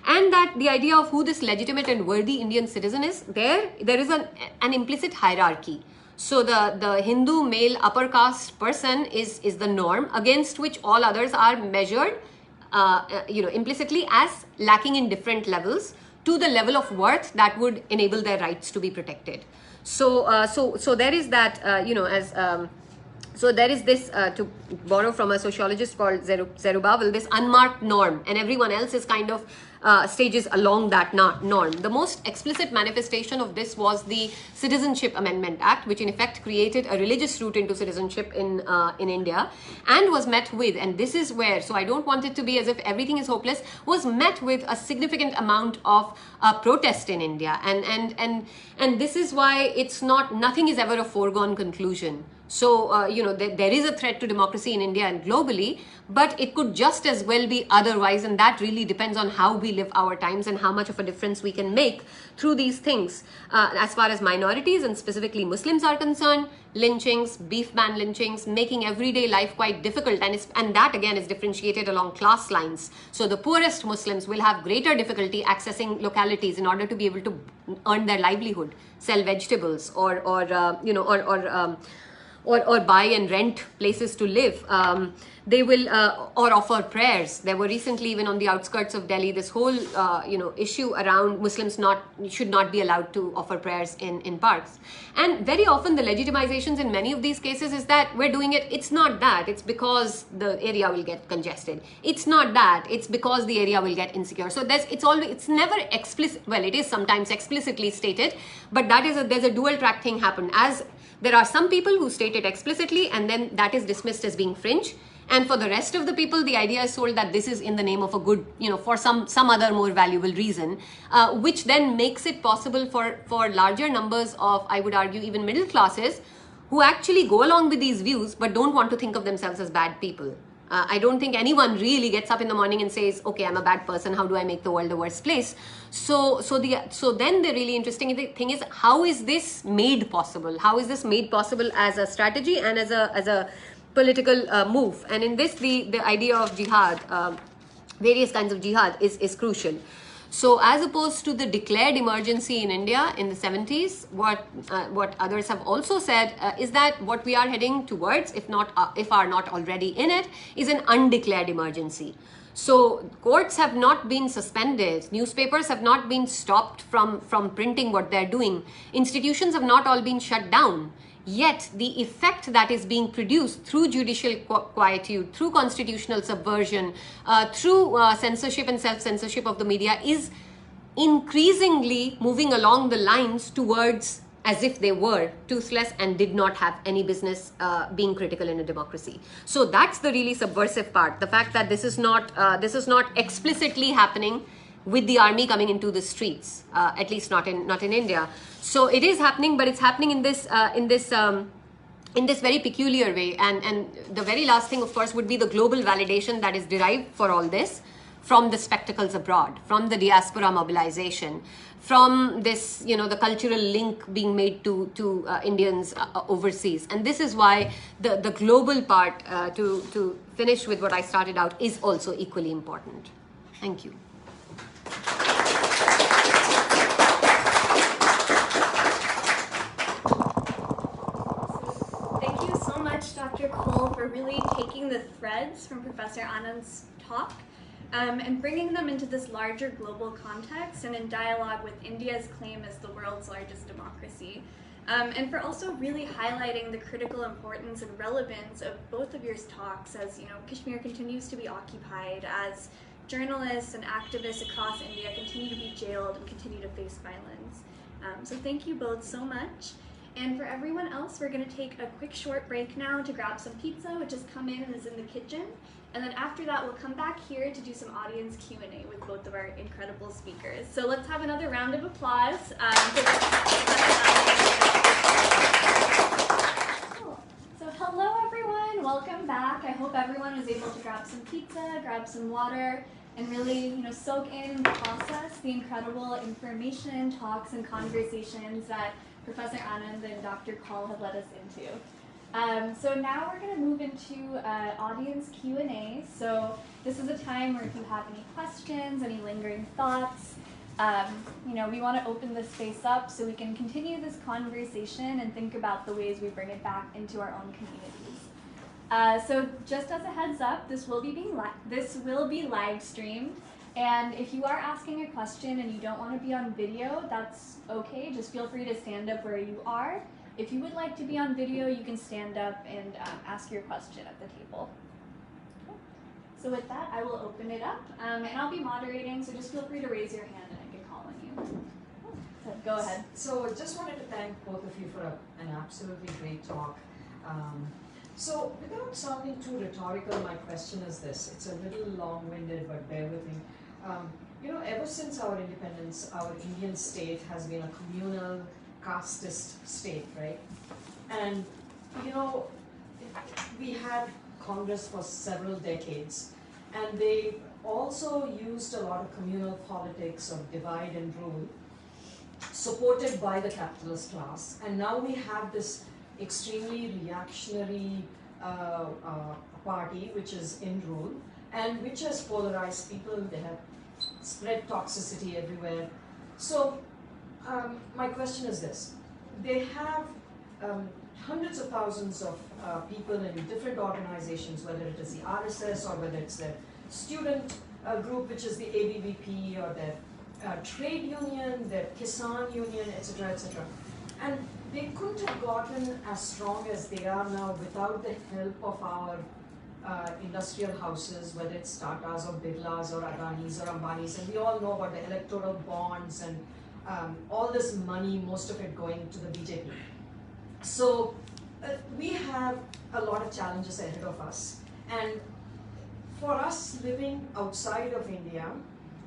and that the idea of who this legitimate and worthy Indian citizen is, there is an implicit hierarchy. So the Hindu male upper caste person is the norm, against which all others are measured implicitly as lacking in different levels to the level of worth that would enable their rights to be protected. So there is that, so there is this, to borrow from a sociologist called Zerubbabel, this unmarked norm, and everyone else is kind of stages along that norm. The most explicit manifestation of this was the Citizenship Amendment Act, which in effect created a religious route into citizenship in India, and was met with, and this is where, so I don't want it to be as if everything is hopeless, was met with a significant amount of protest in India, and this is why it's nothing is ever a foregone conclusion. So, there is a threat to democracy in India and globally, but it could just as well be otherwise, and that really depends on how we live our times and how much of a difference we can make through these things. As far as minorities and specifically Muslims are concerned, lynchings, beef ban lynchings, making everyday life quite difficult, and that again is differentiated along class lines. So the poorest Muslims will have greater difficulty accessing localities in order to be able to earn their livelihood, sell vegetables, or buy and rent places to live. They will, or offer prayers. There were recently, even on the outskirts of Delhi, this whole, issue around Muslims should not be allowed to offer prayers in parks. And very often the legitimizations in many of these cases is that we're doing it, it's not that, it's because the area will get congested. It's not that, it's because the area will get insecure. So it's never explicit, well, it is sometimes explicitly stated, but there's a dual track thing happen. As there are some people who state it explicitly, and then that is dismissed as being fringe. And for the rest of the people, the idea is sold that this is in the name of a good, for some other more valuable reason, which then makes it possible for larger numbers of, I would argue, even middle classes, who actually go along with these views, but don't want to think of themselves as bad people. I don't think anyone really gets up in the morning and says, okay, I'm a bad person, how do I make the world a worse place? So then the really interesting thing is, how is this made possible? How is this made possible as a strategy and as a political move? And in this, the idea of jihad, various kinds of jihad is crucial. So as opposed to the declared emergency in India in the 70s, what others have also said is that what we are heading towards, if are not already in it, is an undeclared emergency. So courts have not been suspended, newspapers have not been stopped from printing what they're doing, institutions have not all been shut down. Yet the effect that is being produced through judicial quietude, through constitutional subversion, through censorship and self-censorship of the media is increasingly moving along the lines towards as if they were toothless and did not have any business being critical in a democracy. So that's the really subversive part. The fact that this is not explicitly happening with the army coming into the streets, at least not in India. So it is happening, but it's happening in this very peculiar way. And the very last thing, of course, would be the global validation that is derived for all this from the spectacles abroad, from the diaspora mobilization, from this, the cultural link being made to Indians overseas. And this is why the global part, to finish with what I started out, is also equally important. Thank you. Thank you so much, Dr. Kaul, for really taking the the threads from Professor Anand's talk and bringing them into this larger global context and in dialogue with India's claim as the world's largest democracy. And for also really highlighting the critical importance and relevance of both of your talks as, Kashmir continues to be occupied, as journalists and activists across India continue to be jailed and continue to face violence. So thank you both so much. And for everyone else, we're going to take a quick short break now to grab some pizza, which has come in and is in the kitchen. And then after that, we'll come back here to do some audience Q&A with both of our incredible speakers. So let's have another round of applause. So hello, everyone. Welcome back. I hope everyone was able to grab some pizza, grab some water, and really, soak in the process, the incredible information, talks, and conversations that Professor Anand and Dr. Kaul have led us into. So now we're going to move into audience Q&A. So this is a time where if you have any questions, any lingering thoughts, we want to open this space up so we can continue this conversation and think about the ways we bring it back into our own communities. So just as a heads up, this will be live streamed. And if you are asking a question and you don't want to be on video, that's okay. Just feel free to stand up where you are. If you would like to be on video, you can stand up and ask your question at the table. So with that, I will open it up. And I'll be moderating, so just feel free to raise your hand and I can call on you. So go ahead. So just wanted to thank both of you for an absolutely great talk. So without sounding too rhetorical, my question is this. It's a little long-winded, but bear with me. Ever since our independence, our Indian state has been a communal, casteist state, right? And, we had Congress for several decades, and they also used a lot of communal politics of divide and rule, supported by the capitalist class. And now we have this extremely reactionary party which is in rule and which has polarized people. They have spread toxicity everywhere. So my question is this. They have hundreds of thousands of people in different organizations, whether it is the RSS or whether it's their student group, which is the ABVP, or their trade union, their Kisan union, etc., etc. And they couldn't have gotten as strong as they are now without the help of our industrial houses, whether it's Tatas or Birlas or Adanis or Ambanis, and we all know about the electoral bonds and all this money, most of it going to the BJP. So we have a lot of challenges ahead of us, and for us living outside of India,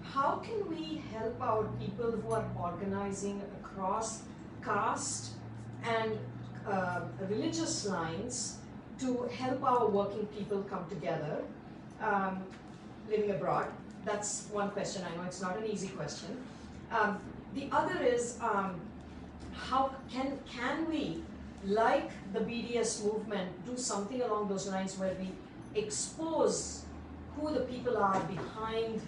how can we help our people who are organizing across caste and religious lines to help our working people come together living abroad? That's one question. I know it's not an easy question. The other is, how can we, like the BDS movement, do something along those lines where we expose who the people are behind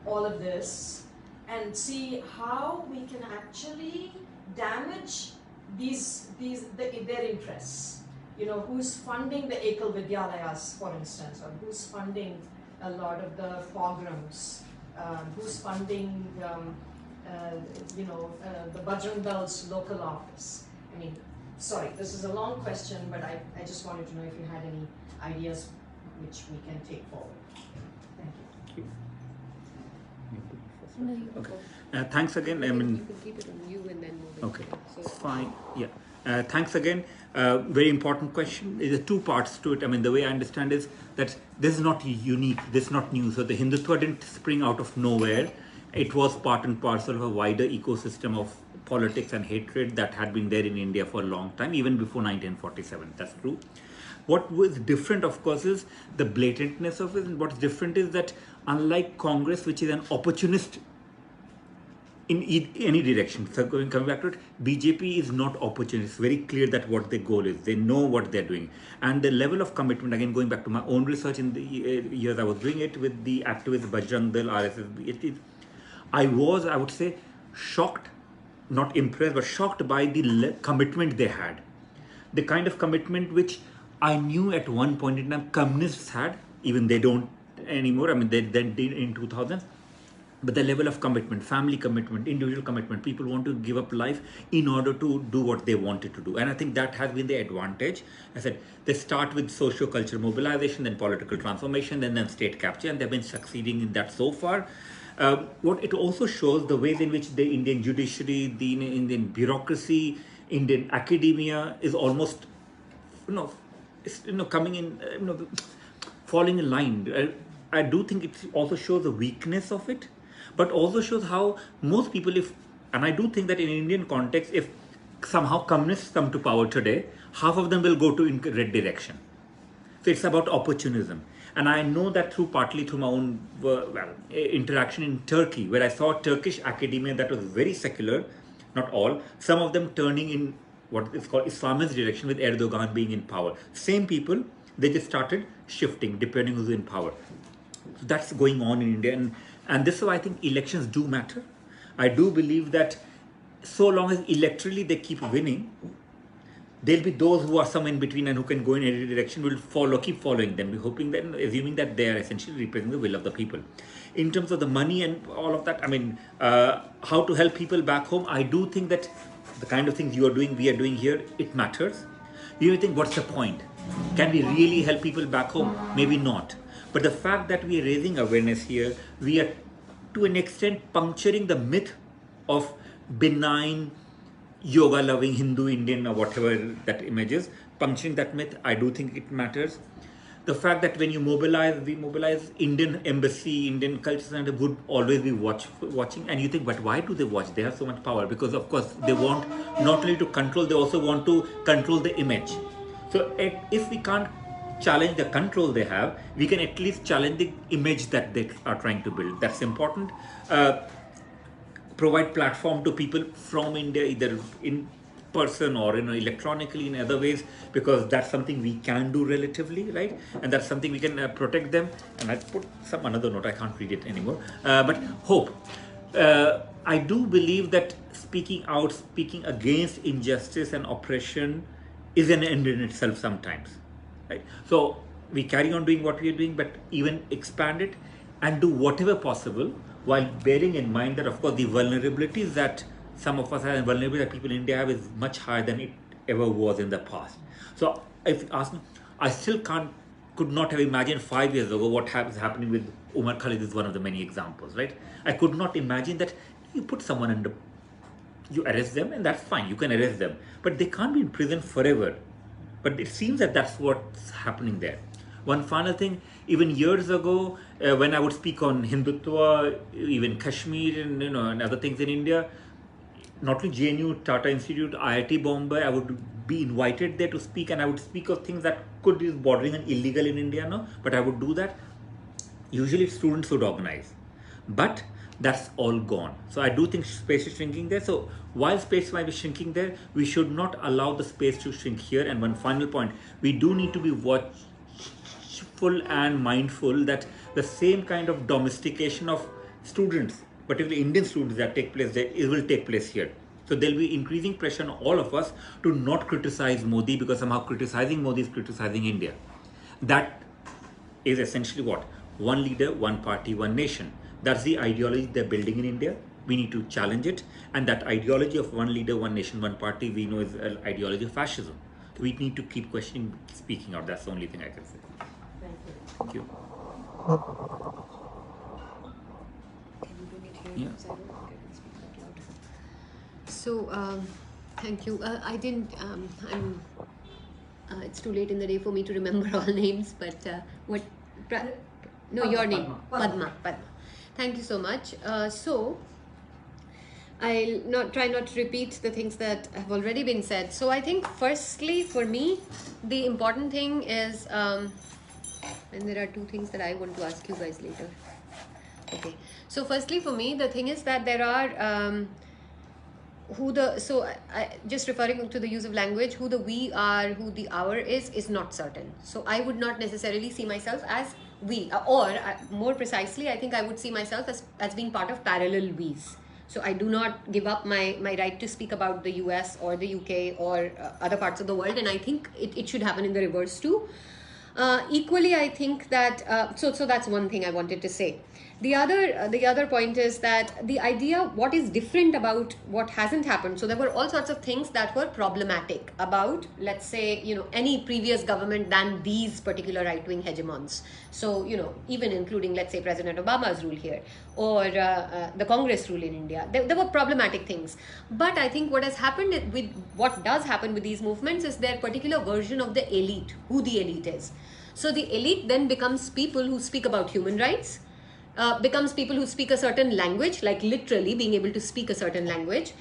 all of this and see how we can actually damage their interests. Who's funding the Ekal Vidyalayas, for instance, or who's funding a lot of the pogroms, who's funding the Bajrang Dal's local office. Sorry, this is a long question, but I just wanted to know if you had any ideas which we can take forward. Thank you. No, you can Okay. go. Thanks again. You can keep it on you and then move it. Okay, So, fine. Yeah. Thanks again. Very important question. There are two parts to it. The way I understand is that this is not unique. This is not new. So the Hindutva didn't spring out of nowhere. It was part and parcel of a wider ecosystem of politics and hatred that had been there in India for a long time, even before 1947. That's true. What was different, of course, is the blatantness of it. And what's different is that unlike Congress, which is an opportunist in any direction, so coming back to it, BJP is not opportunist. It's very clear that what their goal is. They know what they're doing. And the level of commitment, again, going back to my own research in the years I was doing it with the activists, Bajrang Dal, RSS, I would say, shocked, not impressed, but shocked by the commitment they had. The kind of commitment which I knew at one point in time communists had, even they don't anymore, I mean they then did in 2000s, but the level of commitment, family commitment, individual commitment, people want to give up life in order to do what they wanted to do. And I think that has been the advantage. I said they start with socio-cultural mobilization, then political transformation, then state capture, and they've been succeeding in that so far. What it also shows the ways in which the Indian judiciary, the Indian bureaucracy, Indian academia is almost, coming in, falling in line. I do think it also shows the weakness of it, but also shows how most people, and I do think that in Indian context, if somehow communists come to power today, half of them will go to in red direction. So it's about opportunism. And I know that partly through my own interaction in Turkey, where I saw Turkish academia that was very secular, not all, some of them turning in what is called Islamist direction with Erdogan being in power. Same people, they just started shifting depending who's in power. So that's going on in India. And this is why I think elections do matter. I do believe that so long as electorally they keep winning, there'll be those who are some in between and who can go in any direction, will keep following them, hoping that, assuming that they are essentially representing the will of the people. In terms of the money and all of that, I mean, how to help people back home, I do think that the kind of things you are doing, we are doing here, it matters. You think, what's the point? Can we really help people back home? Maybe not. But the fact that we are raising awareness here, we are to an extent puncturing the myth of benign, yoga-loving Hindu, Indian, or whatever that image is, puncturing that myth, I do think it matters. The fact that when you we mobilize Indian embassy, Indian culture center would always be watching, and you think, but why do they watch? They have so much power, because of course they want not only to control, they also want to control the image. So if we can't challenge the control they have, we can at least challenge the image that they are trying to build. That's important. Provide platform to people from India, either in person or electronically in other ways, because that's something we can do relatively, right? And that's something we can protect them. And I put another note, I can't read it anymore. But hope. I do believe that speaking out, speaking against injustice and oppression is an end in itself sometimes, right? So we carry on doing what we are doing, but even expand it and do whatever possible, while bearing in mind that, of course, the vulnerabilities that some of us have and vulnerability that people in India have is much higher than it ever was in the past. So if you ask me, I still could not have imagined 5 years ago what is happening with Umar Khalid is one of the many examples, right? I could not imagine that you put someone under, you arrest them, and that's fine, you can arrest them, but they can't be in prison forever. But it seems that that's what's happening there. One final thing, even years ago, when I would speak on Hindutva, even Kashmir and other things in India, not only JNU, Tata Institute, IIT Bombay, I would be invited there to speak, and I would speak of things that could be bordering on illegal in India now, but I would do that. Usually students would organize, but that's all gone. So I do think space is shrinking there. So while space might be shrinking there, we should not allow the space to shrink here. And one final point, we do need to be watchful and mindful that the same kind of domestication of students, particularly Indian students, that take place there, it will take place here. So there'll be increasing pressure on all of us to not criticize Modi, because somehow criticizing Modi is criticizing India. That is essentially what? One leader, one party, one nation. That's the ideology they're building in India. We need to challenge it. And that ideology of one leader, one nation, one party, we know is an ideology of fascism. So we need to keep questioning, speaking out. That's the only thing I can say. Thank you. Thank you. Can you bring it here? Yeah. Because I don't think I can speak out loud. So, thank you. I didn't, it's too late in the day for me to remember all names, but your name. Padma. Thank you so much. So, I'll try not to repeat the things that have already been said. So I think firstly, for me, the important thing is, and there are two things that I want to ask you guys later. Okay. So firstly, for me, the thing is that there are, just referring to the use of language, who the we are, who the our is not certain. So I would not necessarily see myself as we, or more precisely, I think I would see myself as being part of parallel we's. So I do not give up my right to speak about the US or the UK or other parts of the world, and I think it should happen in the reverse too. Equally, I think that so that's one thing I wanted to say. The other point is that the idea, what is different about what hasn't happened. So there were all sorts of things that were problematic about, let's say, any previous government than these particular right-wing hegemons. So even including, let's say, President Obama's rule here, or the Congress rule in India. There were problematic things. But I think what has happened with what does happen with these movements is their particular version of the elite, who the elite is. So the elite then becomes people who speak about human rights, becomes people who speak a certain language, like literally being able to speak a certain language.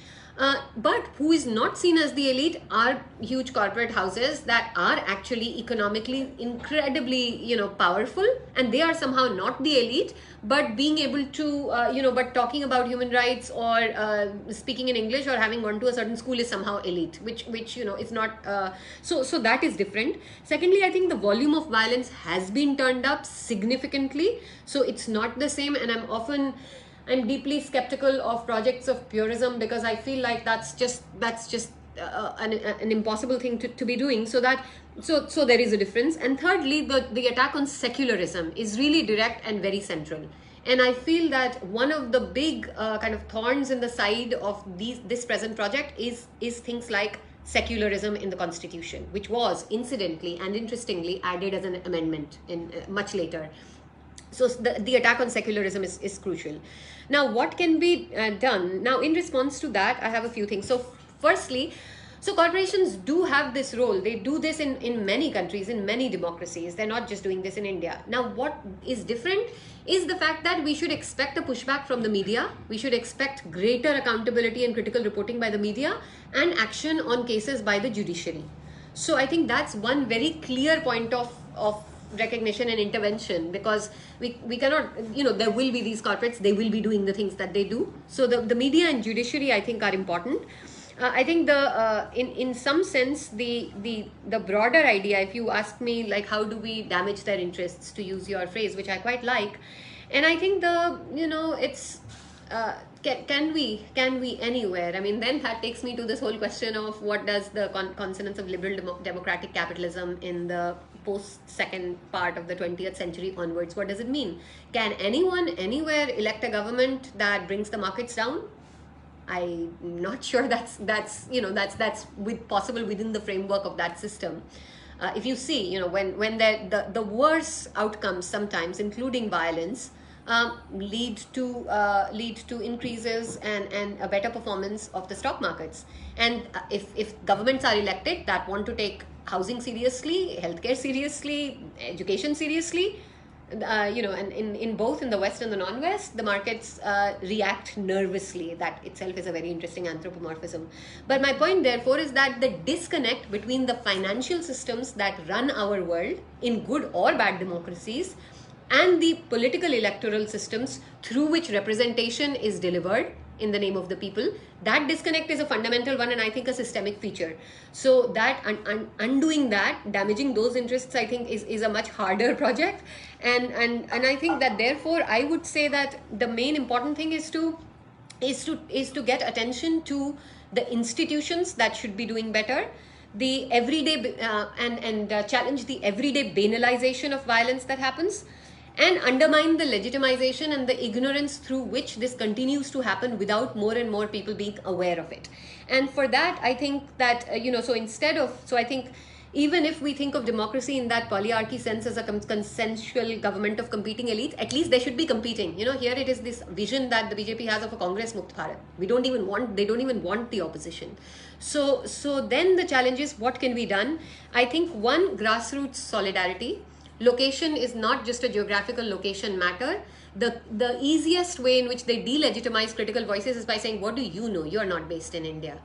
But who is not seen as the elite are huge corporate houses that are actually economically incredibly, powerful, and they are somehow not the elite, but being able to, but talking about human rights or speaking in English or having gone to a certain school is somehow elite, which is not. So that is different. Secondly, I think the volume of violence has been turned up significantly, so it's not the same, and I'm deeply skeptical of projects of purism, because I feel like that's just an impossible thing to be doing. So there is a difference. And thirdly, the attack on secularism is really direct and very central. And I feel that one of the big kind of thorns in the side of this present project is things like secularism in the Constitution, which was incidentally and interestingly added as an amendment in much later. So the attack on secularism is crucial. Now, what can be done? Now, in response to that, I have a few things. So firstly, so corporations do have this role. They do this in many countries, in many democracies. They're not just doing this in India. Now, what is different is the fact that we should expect a pushback from the media. We should expect greater accountability and critical reporting by the media, and action on cases by the judiciary. So I think that's one very clear point of recognition and intervention, because we cannot, there will be these corporates, they will be doing the things that they do. So the media and judiciary, I think, are important. I think in some sense the broader idea, if you ask me, like, how do we damage their interests, to use your phrase, which I quite like, and I think it's can we anywhere? I mean, then that takes me to this whole question of what does the consonance of liberal democratic capitalism in the post-second part of the 20th century onwards, what does it mean? Can anyone anywhere elect a government that brings the markets down? I'm not sure that's possible within the framework of that system. If you see, when the worst outcomes sometimes, including violence, lead to increases and a better performance of the stock markets. And if governments are elected that want to take housing seriously, healthcare seriously, education seriously, and in both in the West and the non-West, the markets react nervously. That itself is a very interesting anthropomorphism. But my point, therefore, is that the disconnect between the financial systems that run our world in good or bad democracies and the political electoral systems through which representation is delivered in the name of the people, that disconnect is a fundamental one, and I think a systemic feature. So that undoing that, damaging those interests, I think is a much harder project. And I think that therefore I would say that the main important thing is to get attention to the institutions that should be doing better, the everyday and challenge the everyday banalization of violence that happens, and undermine the legitimization and the ignorance through which this continues to happen without more and more people being aware of it. And for that, I think that, so I think even if we think of democracy in that polyarchy sense as a consensual government of competing elites, at least they should be competing. Here it is this vision that the BJP has of a Congress Mukt Bharat. They don't even want the opposition. So then the challenge is, what can be done? I think one, grassroots solidarity. Location is not just a geographical location matter. The easiest way in which they delegitimize critical voices is by saying, what do you know? You're not based in India.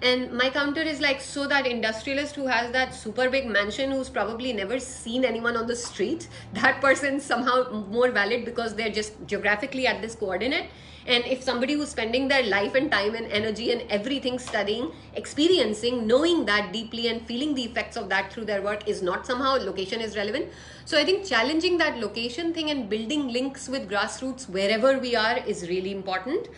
And my counter is like, so that industrialist who has that super big mansion, who's probably never seen anyone on the street, that person's somehow more valid because they're just geographically at this coordinate. And if somebody who's spending their life and time and energy and everything studying, experiencing, knowing that deeply and feeling the effects of that through their work is not somehow, location is relevant. So I think challenging that location thing and building links with grassroots wherever we are is really important.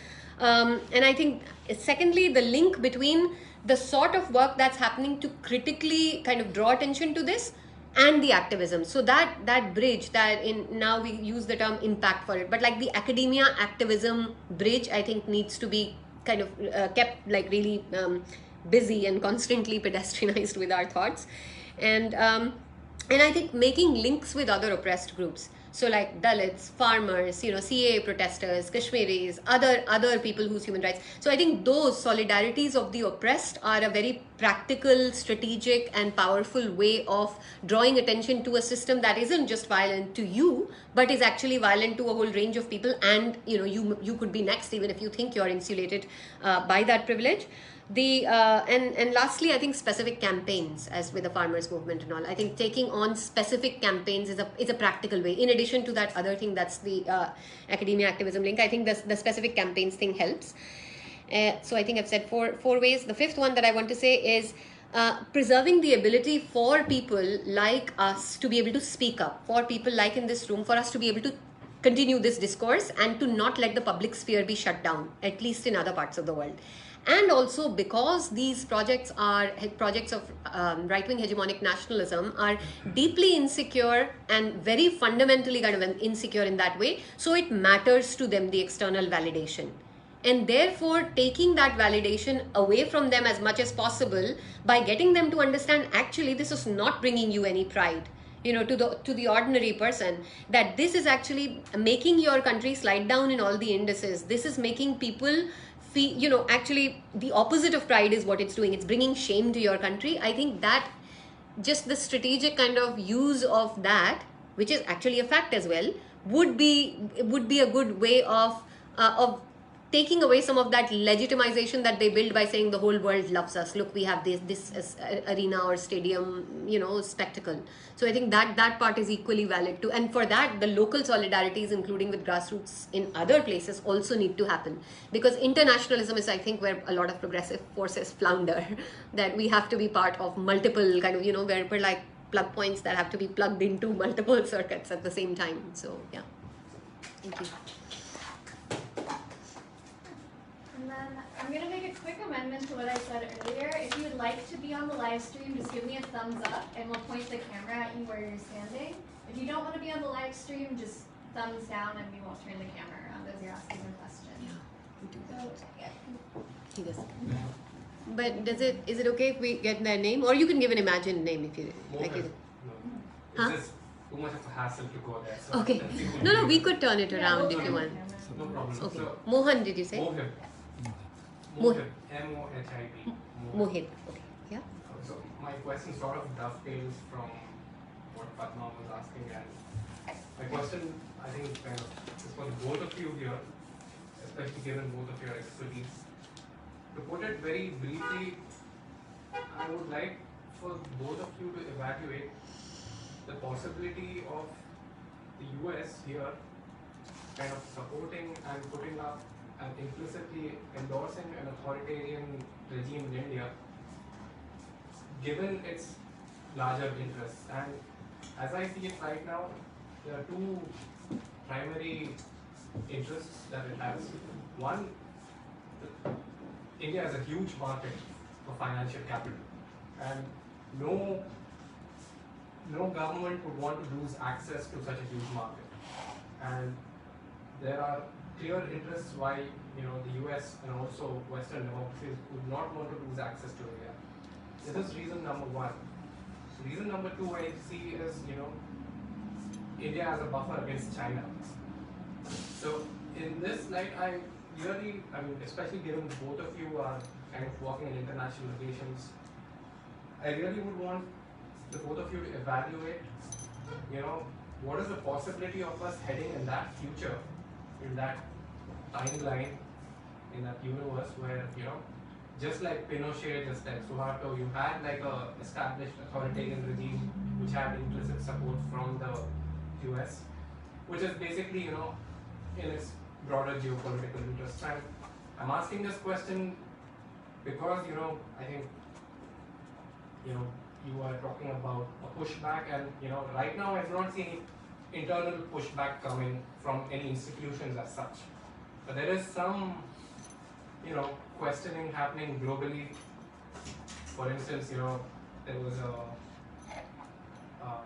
And I think, secondly, the link between the sort of work that's happening to critically kind of draw attention to this and the activism. So that bridge, that in now we use the term impact for it, but like the academia activism bridge, I think needs to be kind of kept like really busy and constantly pedestrianized with our thoughts. And I think making links with other oppressed groups, so like Dalits, farmers, CAA protesters, Kashmiris, other people whose human rights. So I think those solidarities of the oppressed are a very practical, strategic, and powerful way of drawing attention to a system that isn't just violent to you, but is actually violent to a whole range of people. And you could be next, even if you think you're insulated by that privilege. And lastly, I think specific campaigns, as with the farmers movement and all. I think taking on specific campaigns is a practical way. In addition to that other thing, that's the academia activism link. I think the specific campaigns thing helps. So I think I've said four ways. The fifth one that I want to say is preserving the ability for people like us to be able to speak up, for people like in this room, for us to be able to continue this discourse and to not let the public sphere be shut down, at least in other parts of the world. And also because these projects are projects of right-wing hegemonic nationalism, are deeply insecure and very fundamentally kind of insecure in that way, so it matters to them, the external validation. And therefore taking that validation away from them as much as possible by getting them to understand, actually this is not bringing you any pride, to the ordinary person, that this is actually making your country slide down in all the indices. This is making people feel, actually the opposite of pride is what it's doing. It's bringing shame to your country. I think that just the strategic kind of use of that, which is actually a fact as well, would be a good way of taking away some of that legitimization that they build by saying the whole world loves us. Look, we have this arena or stadium, spectacle. So I think that part is equally valid too. And for that, the local solidarities, including with grassroots in other places, also need to happen. Because internationalism is, I think, where a lot of progressive forces flounder. That we have to be part of multiple kind of, where we're like plug points that have to be plugged into multiple circuits at the same time. So yeah, thank you. And then I'm going to make a quick amendment to what I said earlier. If you would like to be on the live stream, just give me a thumbs up and we'll point the camera at you where you're standing. If you don't want to be on the live stream, just thumbs down and we won't turn the camera around as you're asking a question. Yeah, we do that. So, yeah. He does. But is it okay if we get their name? Or you can give an imagined name if you like. No. Huh? It's just too much of a hassle to go there. So Okay. No, we could turn it around if you want. No problem. Okay. So, Mohan, did you say? Mohib. Mohib. M-O-H-I-B. Mohib. Okay. Yeah. So my question sort of dovetails from what Padma was asking, and my question, I think, kind of is for both of you here, especially given both of your expertise. To put it very briefly, I would like for both of you to evaluate the possibility of the US here kind of supporting and putting up and implicitly endorsing an authoritarian regime in India, given its larger interests. And as I see it right now, there are two primary interests that it has. One, India has a huge market for financial capital, and no government would want to lose access to such a huge market. And there are clear interests why the US and also Western democracies would not want to lose access to India. This is reason number one. Reason number two I see is India has a buffer against China. So in this light, I mean, especially given both of you are kind of working in international relations, I really would want the both of you to evaluate, what is the possibility of us heading in that future, in that timeline, in that universe where, just like Pinochet, just like Suharto, you had like a established authoritarian regime which had implicit support from the US, which is basically, in its broader geopolitical interests. And I'm asking this question because, I think, you are talking about a pushback, and right now I do not see any internal pushback coming from any institutions as such. But there is some questioning happening globally. For instance, there was uh,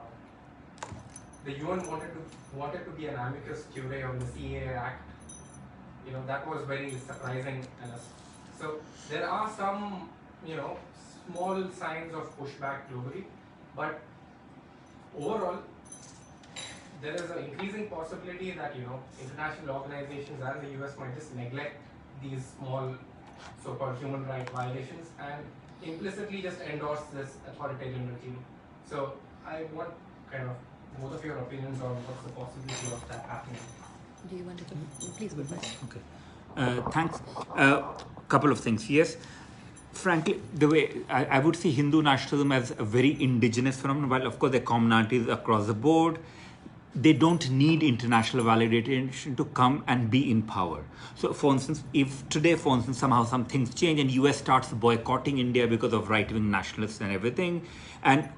the UN wanted to be an amicus curiae on the CAA Act. That was very surprising. So there are some, small signs of pushback globally, but overall, there is an increasing possibility that international organizations and the US might just neglect these small so-called human rights violations and implicitly just endorse this authoritarian regime. So I want kind of both of your opinions on what's the possibility of that happening. Do you want to please go first? Okay. Thanks. Couple of things. Yes. Frankly, the way I would see Hindu nationalism as a very indigenous phenomenon, while of course there are commonalities across the board, they don't need international validation to come and be in power. So for instance, if today, for instance, somehow some things change and US starts boycotting India because of right-wing nationalists and everything, and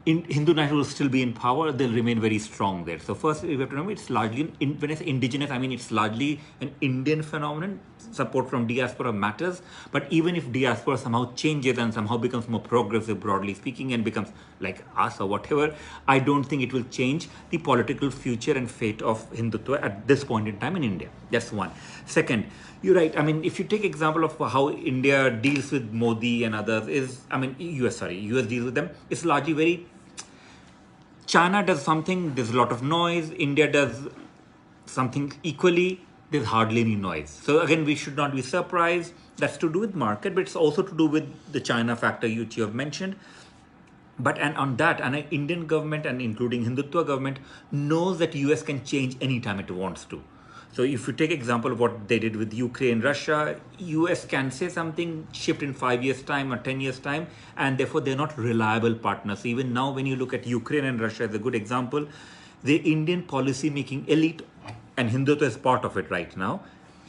Hindu nationalism will still be in power, they'll remain very strong there. So first, we have to remember, it's largely, when I say indigenous, I mean it's largely an Indian phenomenon. Support from diaspora matters, but even if diaspora somehow changes and somehow becomes more progressive, broadly speaking, and becomes like us or whatever, I don't think it will change the political future and fate of Hindutva at this point in time in India. That's one. Second, you're right. I mean, if you take example of how India deals with Modi and others, US deals with them, it's largely very, China does something, there's a lot of noise. India does something equally, there's hardly any noise. So again, we should not be surprised. That's to do with market, but it's also to do with the China factor which you have mentioned. But and on that, an Indian government and including Hindutva government knows that US can change anytime it wants to. So if you take example of what they did with Ukraine, Russia, US can say something, shift in 5 years time or 10 years time, and therefore they're not reliable partners. Even now, when you look at Ukraine and Russia as a good example, the Indian policy making elite, and Hindutva is part of it right now,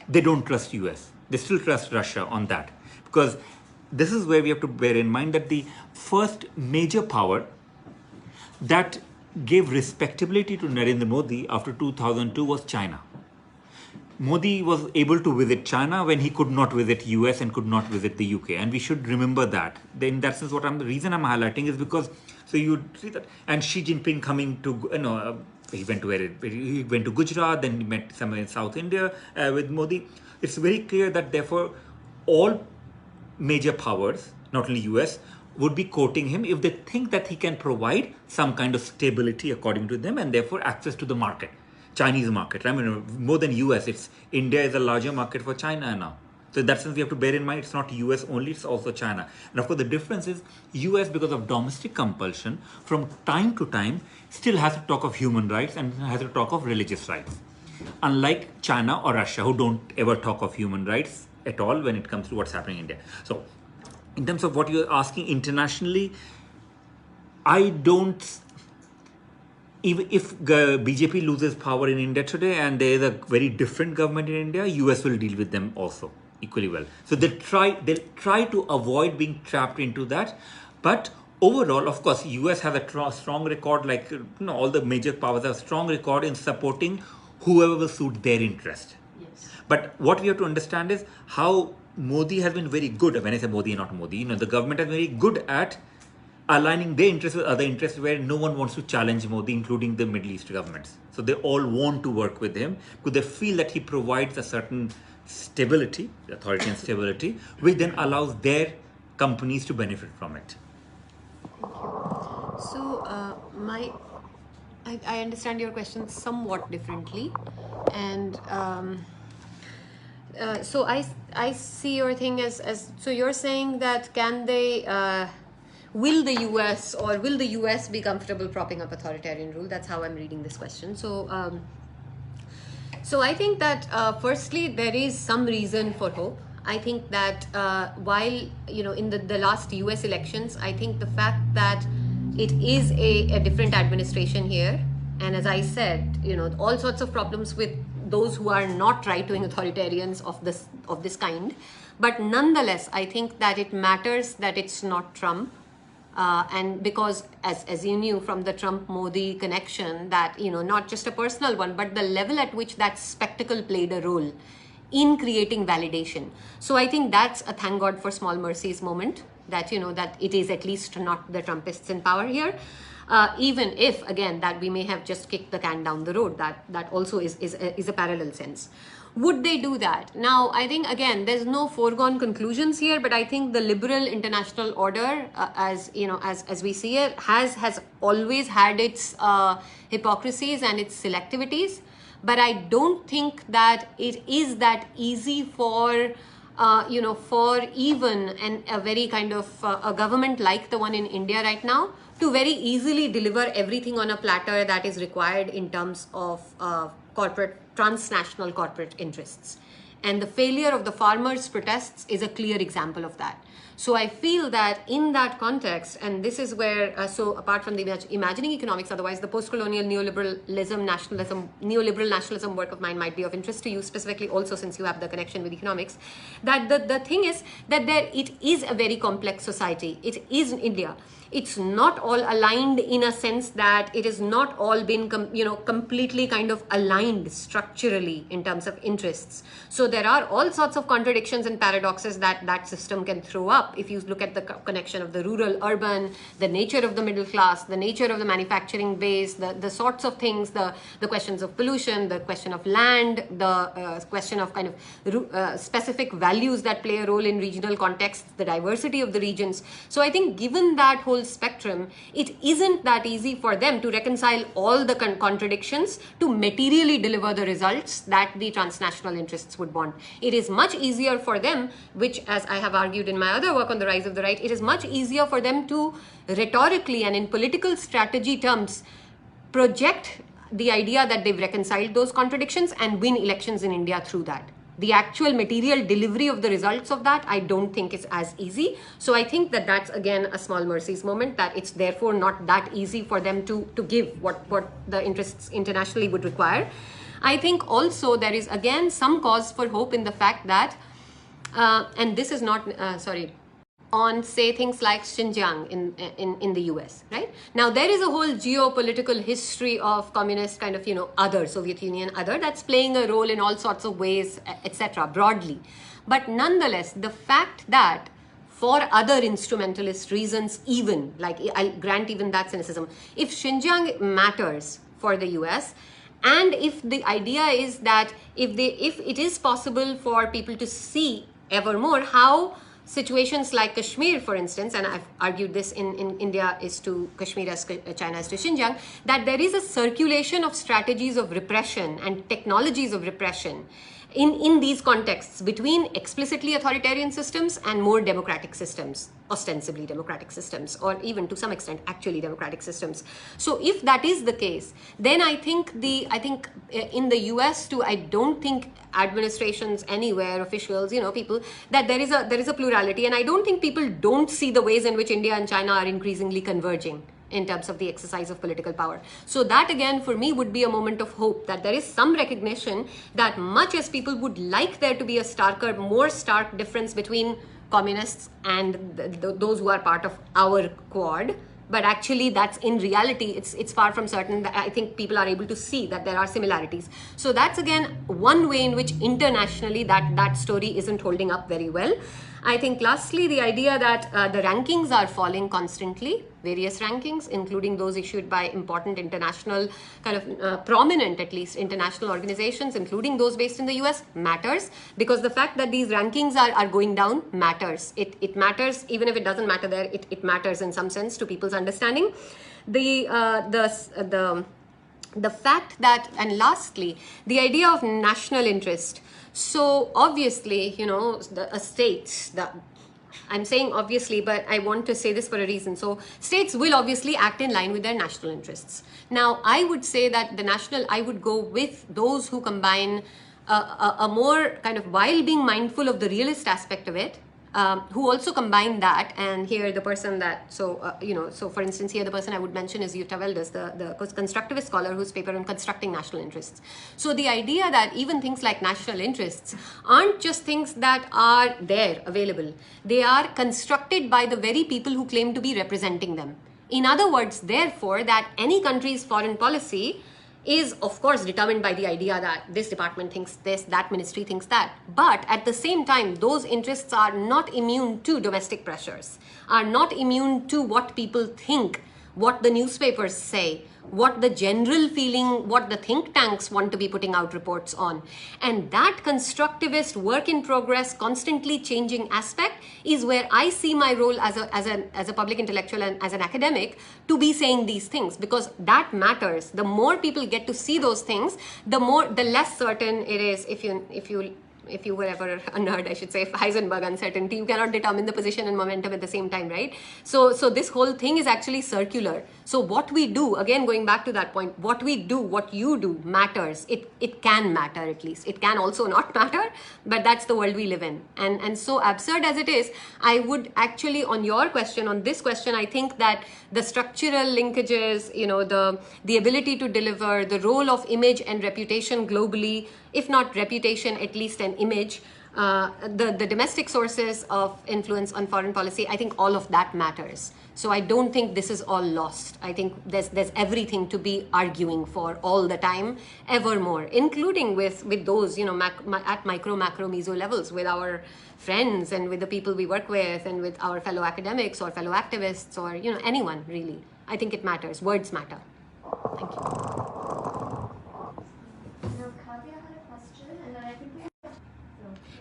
they don't trust US. They still trust Russia on that. Because this is where we have to bear in mind that the first major power that gave respectability to Narendra Modi after 2002 was China. Modi was able to visit China when he could not visit US and could not visit the UK, and we should remember that. In that sense, the reason I'm highlighting is because so you see that, and Xi Jinping coming to he went to Gujarat, then he met somewhere in South India with Modi. It's very clear that therefore all major powers, not only US, would be quoting him if they think that he can provide some kind of stability according to them, and therefore access to the market. Chinese market. I mean, more than US, it's India is a larger market for China now. So in that sense, we have to bear in mind it's not US only, it's also China. And of course, the difference is US, because of domestic compulsion, from time to time, still has to talk of human rights and has to talk of religious rights. Unlike China or Russia, who don't ever talk of human rights at all when it comes to what's happening in India. So in terms of what you're asking internationally, I don't... Even if BJP loses power in India today and there is a very different government in India, US will deal with them also equally well. So they'll try to avoid being trapped into that. But overall, of course, US has a strong record, like all the major powers have a strong record in supporting whoever will suit their interest. Yes. But what we have to understand is how Modi has been very good. When I say Modi, not Modi, the government has been very good at aligning their interests with other interests where no one wants to challenge Modi, including the Middle East governments. So they all want to work with him because they feel that he provides a certain stability, authoritarian stability, which then allows their companies to benefit from it. So I understand your question somewhat differently, and so I see your thing as so you're saying that can they will the US be comfortable propping up authoritarian rule? That's how I'm reading this question. So so I think that firstly there is some reason for hope. I think that while in the last US elections, I think the fact that it is a different administration here, and as I said, all sorts of problems with those who are not right-wing authoritarians of this kind, but nonetheless I think that it matters that it's not Trump. And because as you knew from the Trump-Modi connection that, not just a personal one, but the level at which that spectacle played a role in creating validation. So I think that's a thank God for small mercies moment, that, you know, that it is at least not the Trumpists in power here. Even if, again, that we may have just kicked the can down the road, that also is a parallel sense. Would they do that? Now, I think, again, there's no foregone conclusions here, but I think the liberal international order, as you know, as we see it, has always had its hypocrisies and its selectivities. But I don't think that it is that easy for for even a very kind of a government like the one in India right now to very easily deliver everything on a platter that is required in terms of transnational corporate interests. And the failure of the farmers' protests is a clear example of that. So I feel that in that context, and this is where, so apart from the imagining economics, otherwise the post-colonial neoliberal nationalism work of mine might be of interest to you specifically also, since you have the connection with economics, that the thing is that it is a very complex society. It is in India. It's not all aligned in a sense that it has not all been completely kind of aligned structurally in terms of interests. So there are all sorts of contradictions and paradoxes that system can throw up. If you look at the connection of the rural urban, the nature of the middle class, the nature of the manufacturing base, the sorts of things, the questions of pollution, the question of land, the question of kind of specific values that play a role in regional contexts, the diversity of the regions. So I think given that whole spectrum, it isn't that easy for them to reconcile all the contradictions to materially deliver the results that the transnational interests would want. It is much easier for them, which, as I have argued in my other work on the rise of the right, it is much easier for them to rhetorically and in political strategy terms project the idea that they've reconciled those contradictions and win elections in India through that. The actual material delivery of the results of that, I don't think is as easy. So I think that that's, again, a small mercies moment, that it's therefore not that easy for them to give what the interests internationally would require. I think also there is, again, some cause for hope in the fact that, and this is not, on, say, things like Xinjiang in the US, right? Now, there is a whole geopolitical history of communist kind of, other, Soviet Union, other, that's playing a role in all sorts of ways, etc., broadly. But nonetheless, the fact that for other instrumentalist reasons, even, like, I'll grant even that cynicism, if Xinjiang matters for the US, and if the idea is that if it is possible for people to see ever more how situations like Kashmir, for instance, and I've argued this in India is to Kashmir as China is to Xinjiang, that there is a circulation of strategies of repression and technologies of repression in these contexts between explicitly authoritarian systems and more democratic systems, ostensibly democratic systems, or even to some extent actually democratic systems. So if that is the case, then I think in the US too, I don't think administrations anywhere, officials, people, that there is a plurality, and I don't think people don't see the ways in which India and China are increasingly converging in terms of the exercise of political power. So that, again, for me would be a moment of hope, that there is some recognition that much as people would like there to be a more stark difference between communists and those who are part of our quad, but actually that's in reality, it's far from certain. That I think people are able to see that there are similarities. So that's, again, one way in which internationally that story isn't holding up very well. I think lastly, the idea that the rankings are falling constantly, various rankings, including those issued by important international, kind of prominent, at least, international organizations, including those based in the US, matters, because the fact that these rankings are going down matters. It matters, even if it doesn't matter there, it matters in some sense to people's understanding. The fact that, and lastly, the idea of national interest. So obviously, I'm saying obviously, but I want to say this for a reason. So states will obviously act in line with their national interests. Now, I would say that I would go with those who combine a more kind of, while being mindful of the realist aspect of it, who also combine that, and here the person that, so for instance, here the person I would mention is Jutta Velders, the constructivist scholar whose paper on constructing national interests. So the idea that even things like national interests aren't just things that are there available, they are constructed by the very people who claim to be representing them. In other words, therefore, that any country's foreign policy is of course determined by the idea that this department thinks this, that ministry thinks that. But at the same time, those interests are not immune to domestic pressures, are not immune to what people think, what the newspapers say, what the general feeling, what the think tanks want to be putting out reports on. And that constructivist work in progress, constantly changing aspect is where I see my role as a public intellectual and as an academic to be saying these things, because that matters. The more people get to see those things, the less certain it is. If you were ever a nerd, I should say, Heisenberg uncertainty, you cannot determine the position and momentum at the same time, right? So this whole thing is actually circular. So what we do, again, going back to that point, what we do, what you do matters. It can matter, at least. It can also not matter, but that's the world we live in. And so absurd as it is, I would actually, on this question, I think that the structural linkages, the ability to deliver, the role of image and reputation globally, if not reputation, at least an image, the domestic sources of influence on foreign policy, I think all of that matters. So I don't think this is all lost. I think there's everything to be arguing for all the time, ever more, including with those, at micro, macro, meso levels, with our friends and with the people we work with and with our fellow academics or fellow activists or, anyone really. I think it matters. Words matter. Thank you.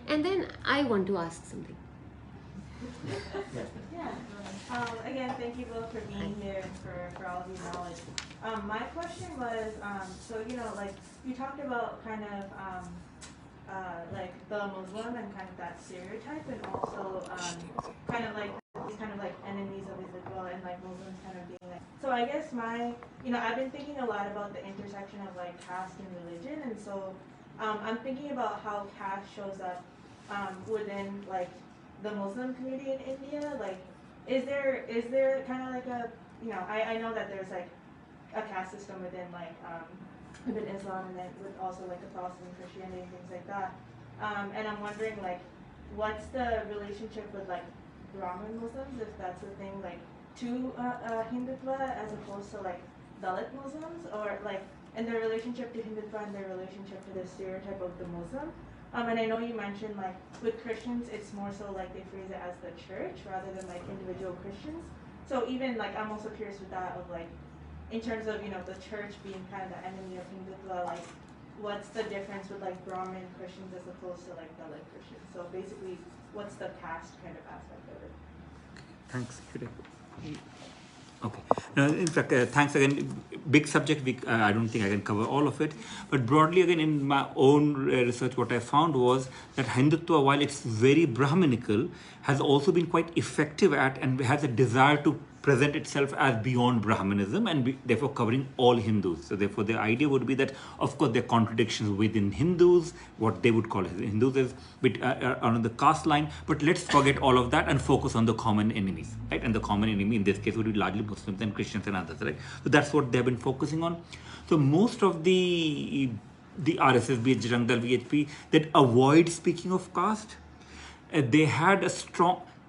And then I want to ask something. Again, thank you both for being here and for all of your knowledge. My question was, you talked about kind of like the Muslim and kind of that stereotype, and also kind of like enemies of Islam and like Muslims kind of being like. So I guess I've been thinking a lot about the intersection of like caste and religion, and so I'm thinking about how caste shows up within like the Muslim community in India. Like, is there kind of like a, I know that there's like a caste system within like within Islam, and then with also like Catholicism, Christianity, and things like that. And I'm wondering like, what's the relationship with like Brahmin Muslims, if that's the thing, like to Hindutva as opposed to like Dalit Muslims, or like, and their relationship to Hindutva and their relationship to the stereotype of the Muslim. And I know you mentioned like with Christians, it's more so like they phrase it as the church rather than like individual Christians. So even like, I'm also curious with that of like, in terms of, the church being kind of the enemy of Hindutva, like what's the difference with like Brahmin Christians as opposed to like Dalit Christians? So basically, what's the caste kind of aspect of it? Thanks. Okay. Now, in fact, thanks again. Big subject. I don't think I can cover all of it. But broadly, again, in my own research, what I found was that Hindutva, while it's very Brahminical, has also been quite effective at and has a desire to present itself as beyond Brahmanism and therefore covering all Hindus. So therefore, the idea would be that, of course, there are contradictions within Hindus, what they would call Hindus is on the caste line. But let's forget all of that and focus on the common enemies, right? And the common enemy in this case would be largely Muslims and Christians and others, right? So that's what they've been focusing on. So most of the RSS, Bajrang Dal, VHP, that avoid speaking of caste,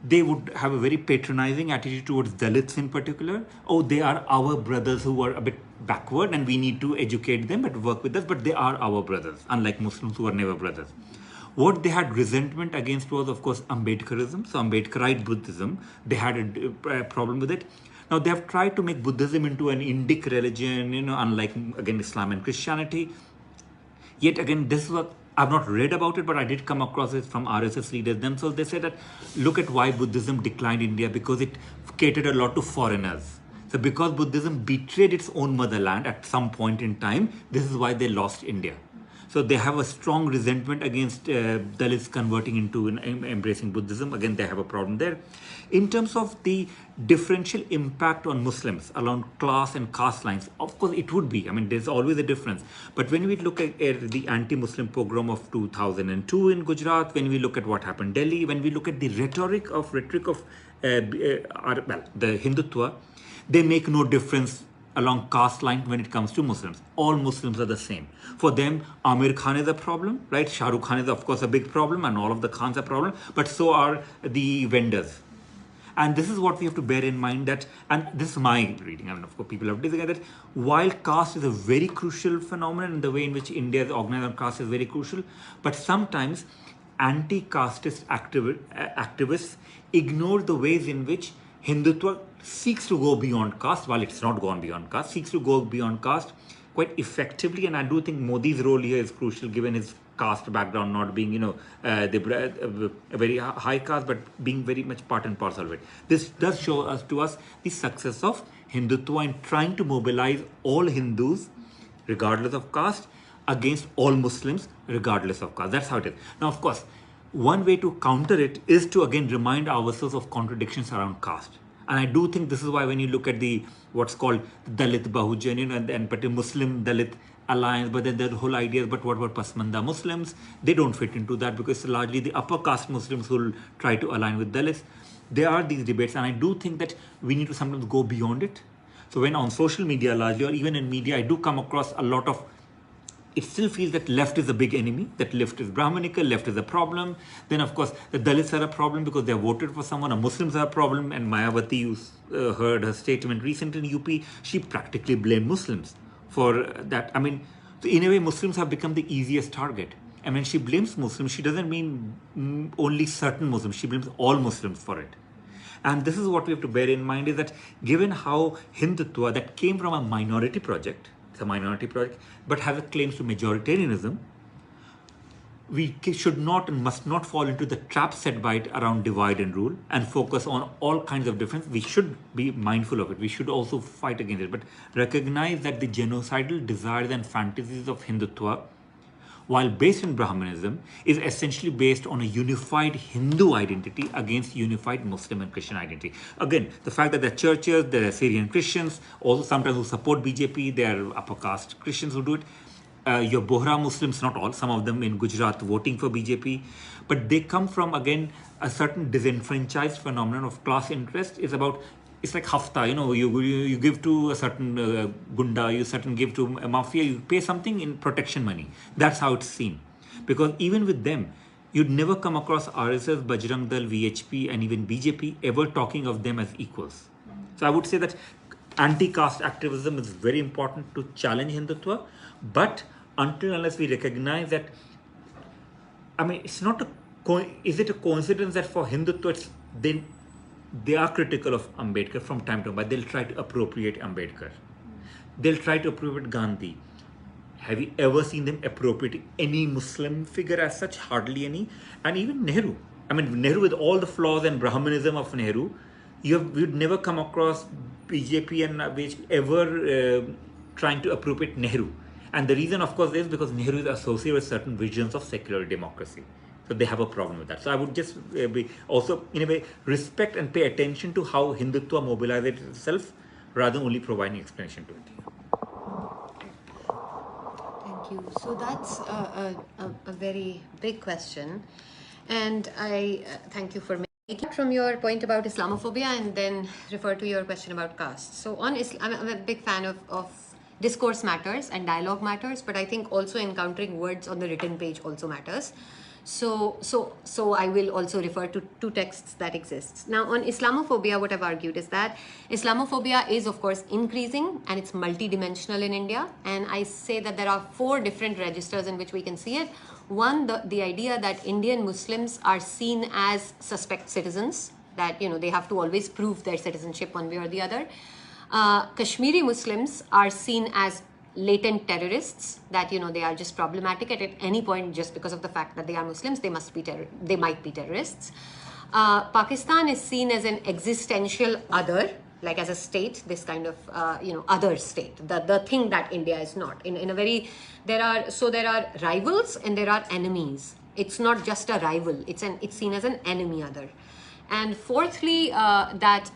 they would have a very patronizing attitude towards Dalits in particular. Oh, they are our brothers who are a bit backward and we need to educate them, but work with us, but they are our brothers, unlike Muslims who are never brothers. What they had resentment against was, of course, Ambedkarism. So Ambedkarite Buddhism, they had a problem with it. Now, they have tried to make Buddhism into an Indic religion, unlike, again, Islam and Christianity. Yet again, this was, I've not read about it, but I did come across it from RSS leaders themselves. They said that, look at why Buddhism declined in India, because it catered a lot to foreigners. So because Buddhism betrayed its own motherland at some point in time, this is why they lost India. So they have a strong resentment against Dalits converting into embracing Buddhism. Again, they have a problem there. In terms of the differential impact on Muslims along class and caste lines, of course it would be. I mean, there's always a difference. But when we look at the anti-Muslim pogrom of 2002 in Gujarat, when we look at what happened in Delhi, when we look at the rhetoric of the Hindutva, they make no difference along caste line when it comes to Muslims. All Muslims are the same. For them, Amir Khan is a problem, right? Shah Rukh Khan is, of course, a big problem, and all of the Khans are a problem, but so are the vendors. And this is what we have to bear in mind, that, and this is my reading, I mean, of course, people have disagreed, that while caste is a very crucial phenomenon in the way in which India is organized on caste is very crucial, but sometimes anti-casteist activists ignore the ways in which Hindutva seeks to go beyond caste, while it's not gone beyond caste, seeks to go beyond caste quite effectively. And I do think Modi's role here is crucial, given his caste background, not being, a very high caste, but being very much part and parcel of it. This does show us the success of Hindutva in trying to mobilize all Hindus, regardless of caste, against all Muslims, regardless of caste. That's how it is. Now, of course, one way to counter it is to again remind ourselves of contradictions around caste. And I do think this is why when you look at the what's called Dalit Bahujan, and but a Muslim Dalit alliance, but then the whole idea is, but what about Pasmanda Muslims? They don't fit into that, because it's largely the upper caste Muslims who will try to align with Dalits. There are these debates, and I do think that we need to sometimes go beyond it. So when on social media largely, or even in media, I do come across a lot of, it still feels that left is a big enemy, that left is Brahmanical, left is a problem. Then, of course, the Dalits are a problem because they have voted for someone, or Muslims are a problem. And Mayawati, you heard her statement recently in UP, she practically blamed Muslims for that. I mean, so in a way, Muslims have become the easiest target. And when she blames Muslims, she doesn't mean only certain Muslims, she blames all Muslims for it. And this is what we have to bear in mind, is that given how Hindutva, that came from a minority project, it's a minority project, but has a claims to majoritarianism, we should not and must not fall into the trap set by it around divide and rule and focus on all kinds of difference. We should be mindful of it. We should also fight against it, but recognize that the genocidal desires and fantasies of Hindutva, while based in Brahmanism, is essentially based on a unified Hindu identity against unified Muslim and Christian identity. Again, the fact that there are churches, there are Syrian Christians, also sometimes who support BJP, there are upper caste Christians who do it. Your Bohra Muslims, not all, some of them in Gujarat voting for BJP, but they come from, again, a certain disenfranchised phenomenon of class interest. Is about, it's like hafta, you give to a certain gunda, you give to a mafia, you pay something in protection money. That's how it's seen. Because even with them, you'd never come across RSS, Bajrang Dal, VHP, and even BJP ever talking of them as equals. So I would say that anti-caste activism is very important to challenge Hindutva, but until unless we recognize that, I mean, it's not is it a coincidence that for Hindutva, they are critical of Ambedkar from time to time, but they'll try to appropriate Ambedkar. They'll try to appropriate Gandhi. Have you ever seen them appropriating any Muslim figure as such? Hardly any. And even Nehru. I mean, Nehru, with all the flaws and Brahmanism of Nehru, you'd never come across BJP and ever trying to appropriate Nehru. And the reason, of course, is because Nehru is associated with certain visions of secular democracy. So they have a problem with that. So I would just also, in a way, respect and pay attention to how Hindutva mobilizes itself, rather than only providing explanation to it. Thank you. So that's a very big question. And I thank you for making it from your point about Islamophobia and then refer to your question about caste. So on Islam, I'm a big fan of discourse matters and dialogue matters, but I think also encountering words on the written page also matters. So I will also refer to two texts that exist. Now on Islamophobia, what I've argued is that Islamophobia is of course increasing and it's multidimensional in India. And I say that there are 4 different registers in which we can see it. One, the idea that Indian Muslims are seen as suspect citizens, that they have to always prove their citizenship one way or the other. Kashmiri Muslims are seen as latent terrorists, that they are just problematic at any point just because of the fact that they are Muslims, they might be terrorists. Pakistan is seen as an existential other, like as a state, this kind of other state, the thing that India is not. In a very, there are rivals and there are enemies. It's not just a rival, it's seen as an enemy other. And fourthly, that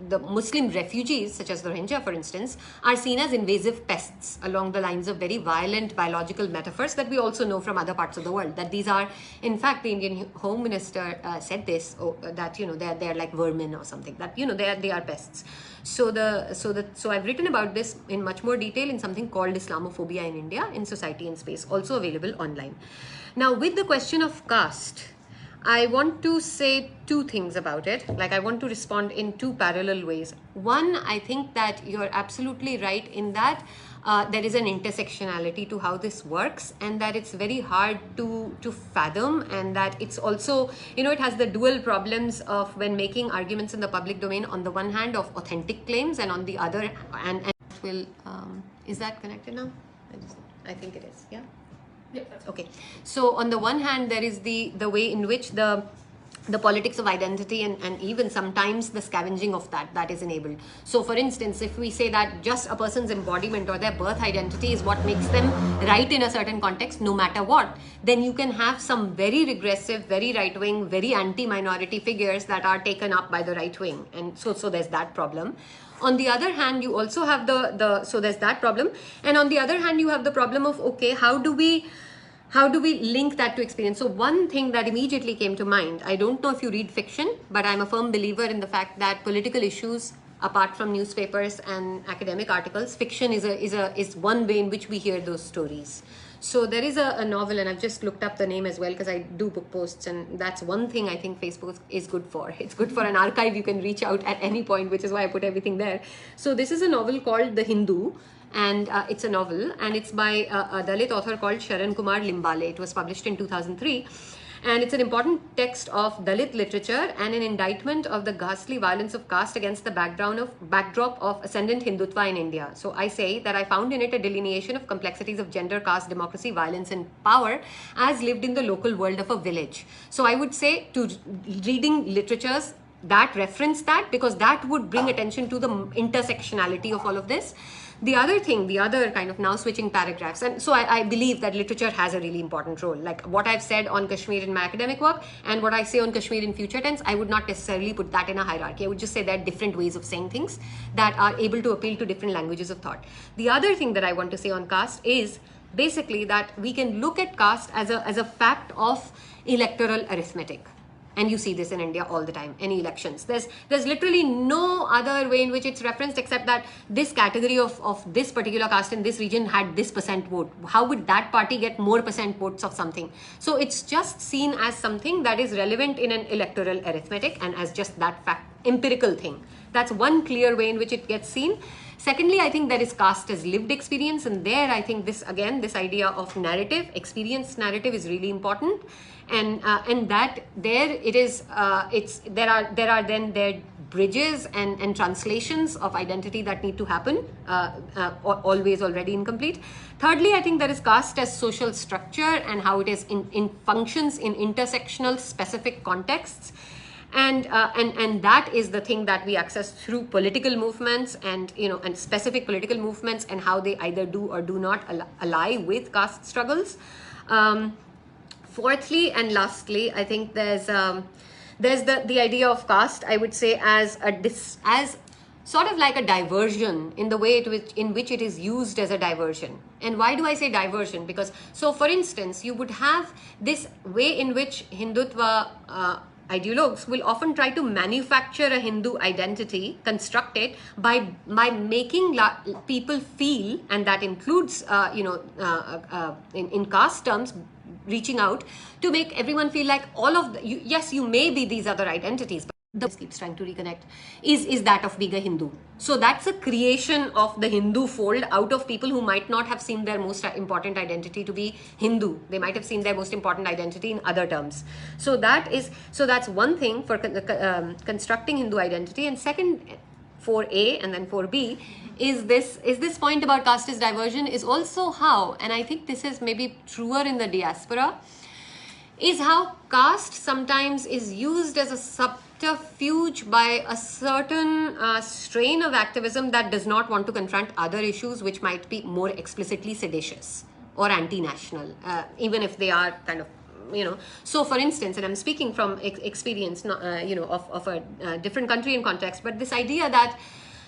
the Muslim refugees, such as the Rohingya, for instance, are seen as invasive pests along the lines of very violent biological metaphors that we also know from other parts of the world. That these are, in fact, the Indian Home Minister said this, that they're like vermin or something. That they are pests. So I've written about this in much more detail in something called Islamophobia in India in Society and Space, also available online. Now, with the question of caste, I want to say two things about it. Like, I want to respond in two parallel ways. One, I think that you're absolutely right in that there is an intersectionality to how this works, and that it's very hard to fathom, and that it's also, it has the dual problems of when making arguments in the public domain, on the one hand, of authentic claims, and on the other, and will, is that connected now? I think it is, yeah? Yep. Okay, so on the one hand, there is the way in which the politics of identity and even sometimes the scavenging of that is enabled. So for instance, if we say that just a person's embodiment or their birth identity is what makes them right in a certain context, no matter what, then you can have some very regressive, very right-wing, very anti-minority figures that are taken up by the right wing. And so there's that problem. On the other hand, you also have so there's that problem. And on the other hand, you have the problem of, okay, how do we link that to experience? So one thing that immediately came to mind, I don't know if you read fiction, but I'm a firm believer in the fact that political issues, apart from newspapers and academic articles, fiction is one way in which we hear those stories. So there is a novel, and I've just looked up the name as well because I do book posts, and that's one thing I think Facebook is good for. It's good for an archive. You can reach out at any point, which is why I put everything there. So this is a novel called The Hindu, and it's a novel, and it's by a Dalit author called Sharan Kumar Limbale. It was published in 2003. And it's an important text of Dalit literature and an indictment of the ghastly violence of caste against the backdrop of ascendant Hindutva in India. So I say that I found in it a delineation of complexities of gender, caste, democracy, violence, and power as lived in the local world of a village. So I would say to reading literatures that reference that, because that would bring attention to the intersectionality of all of this. The other kind of now switching paragraphs, and so I believe that literature has a really important role. Like what I've said on Kashmir in my academic work and what I say on Kashmir in future tense, I would not necessarily put that in a hierarchy. I would just say there are different ways of saying things that are able to appeal to different languages of thought. The other thing that I want to say on caste is basically that we can look at caste as a fact of electoral arithmetic. And you see this in India all the time, any elections. There's literally no other way in which it's referenced except that this category of this particular caste in this region had this percent vote. How would that party get more percent votes of something? So it's just seen as something that is relevant in an electoral arithmetic and as just that fact, empirical thing. That's one clear way in which it gets seen. Secondly, I think there is caste as lived experience, and there I think this idea of narrative, experience narrative is really important. And that there it is, there are then bridges and translations of identity that need to happen, always already incomplete. Thirdly, I think there is caste as social structure and how it is in functions in intersectional specific contexts. And that is the thing that we access through political movements and specific political movements and how they either do or do not ally with caste struggles. Fourthly and lastly, I think there's the idea of caste, I would say, as sort of like a diversion in the way in which it is used as a diversion. And why do I say diversion? Because, so for instance, you would have this way in which Hindutva ideologues will often try to manufacture a Hindu identity, construct it by making people feel, and that includes, in caste terms, reaching out to make everyone feel like all of yes, you may be these other identities, but this keeps trying to reconnect is that of being a Hindu. So that's a creation of the Hindu fold out of people who might not have seen their most important identity to be Hindu. They might have seen their most important identity in other terms. So that's one thing for constructing Hindu identity. And second, 4A and then 4B is this point about caste as diversion is also how, and I think this is maybe truer in the diaspora, is how caste sometimes is used as a subterfuge by a certain strain of activism that does not want to confront other issues which might be more explicitly seditious or anti-national, even if they are kind of, so for instance, and I'm speaking from experience, of a different country and context, but this idea that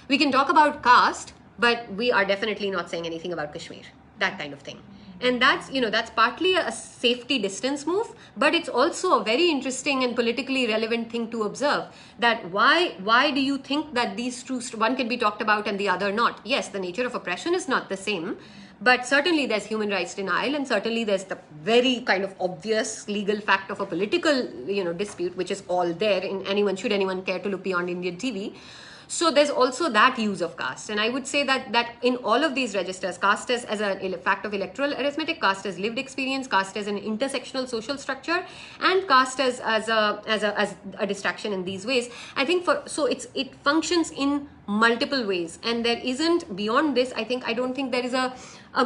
we can talk about caste, but we are definitely not saying anything about Kashmir, that kind of thing. And that's partly a safety distance move, but it's also a very interesting and politically relevant thing to observe, that why do you think that these two, one can be talked about and the other not? Yes, the nature of oppression is not the same, but certainly there's human rights denial, and certainly there's the very kind of obvious legal fact of a political dispute, which is all there in anyone, should anyone care to look beyond Indian TV. So there's also that use of caste, and I would say that in all of these registers, caste as a fact of electoral arithmetic, caste as lived experience, caste as an intersectional social structure, and caste as a distraction in these ways. I think it functions in multiple ways, and there isn't beyond this. I don't think there is a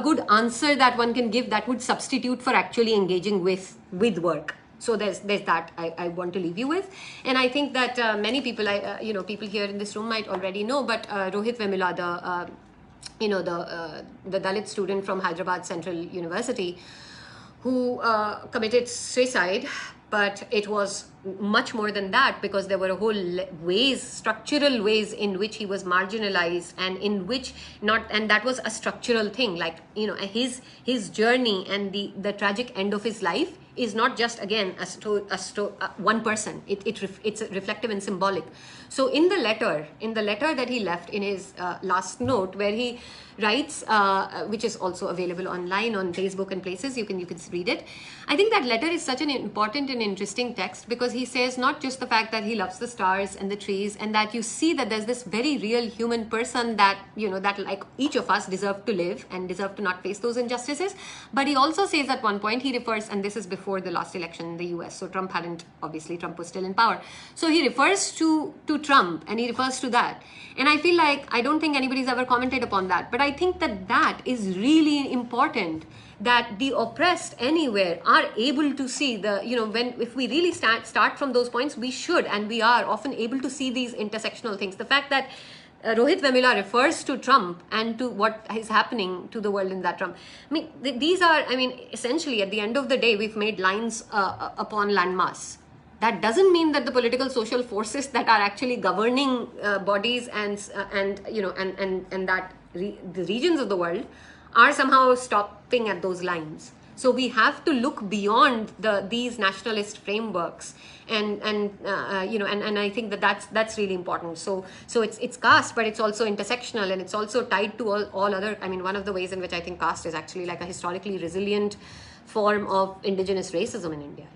good answer that one can give that would substitute for actually engaging with work. So there's that I want to leave you with. And I think that many people, people here in this room might already know, but Rohit Vemula, the Dalit student from Hyderabad Central University, who committed suicide, but it was much more than that, because there were a whole structural ways in which he was marginalized, and in which and that was a structural thing, like his journey and the tragic end of his life is not just, again, one person. It's reflective and symbolic. So in the letter that he left in his last note, where he writes, which is also available online on Facebook and places, you can read it. I think that letter is such an important and interesting text, because he says not just the fact that he loves the stars and the trees, and that you see that there's this very real human person that that, like each of us, deserve to live and deserve to not face those injustices. But he also says at one point, he refers, and this is before the last election in the US, so Trump was still in power, so he refers to Trump, and he refers to that. And I feel like, I don't think anybody's ever commented upon that, but I think that is really important, that the oppressed anywhere are able to see if we really start from those points, we should, and we are often able to see these intersectional things. The fact that Rohit Vemula refers to Trump and to what is happening to the world in that Trump. These are, essentially, at the end of the day, we've made lines upon landmass. That doesn't mean that the political social forces that are actually governing bodies and that the regions of the world are somehow stopping at those lines. So we have to look beyond these nationalist frameworks, and I think that's really important. So it's caste, but it's also intersectional, and it's also tied to all other. One of the ways in which I think caste is actually like a historically resilient form of indigenous racism in India.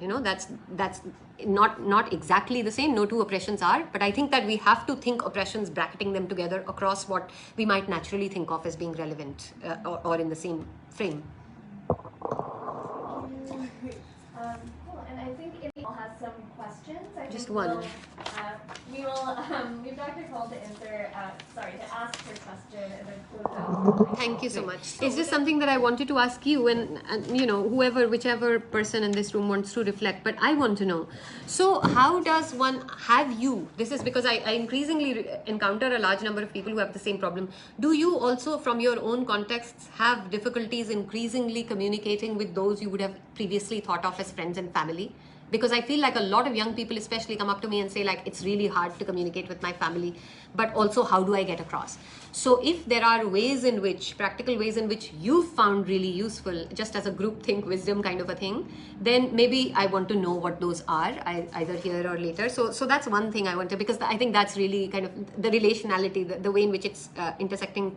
That's not exactly the same. No two oppressions are, but I think that we have to think oppressions, bracketing them together across what we might naturally think of as being relevant or in the same frame. Cool. And I think if all has some questions, Just one. We will leave Dr. Kaul to ask her question and then close out. Thank you so much. It's just something that I wanted to ask you, and whichever person in this room wants to reflect, but I want to know. So how does one this is because I increasingly encounter a large number of people who have the same problem. Do you also, from your own contexts, have difficulties increasingly communicating with those you would have previously thought of as friends and family? Because I feel like a lot of young people especially come up to me and say, like, it's really hard to communicate with my family, but also how do I get across? So if there are practical ways in which you've found really useful, just as a group think wisdom kind of a thing, then maybe I want to know what those are, either here or later. So that's one thing I want to, because I think that's really kind of the relationality, the way in which it's intersecting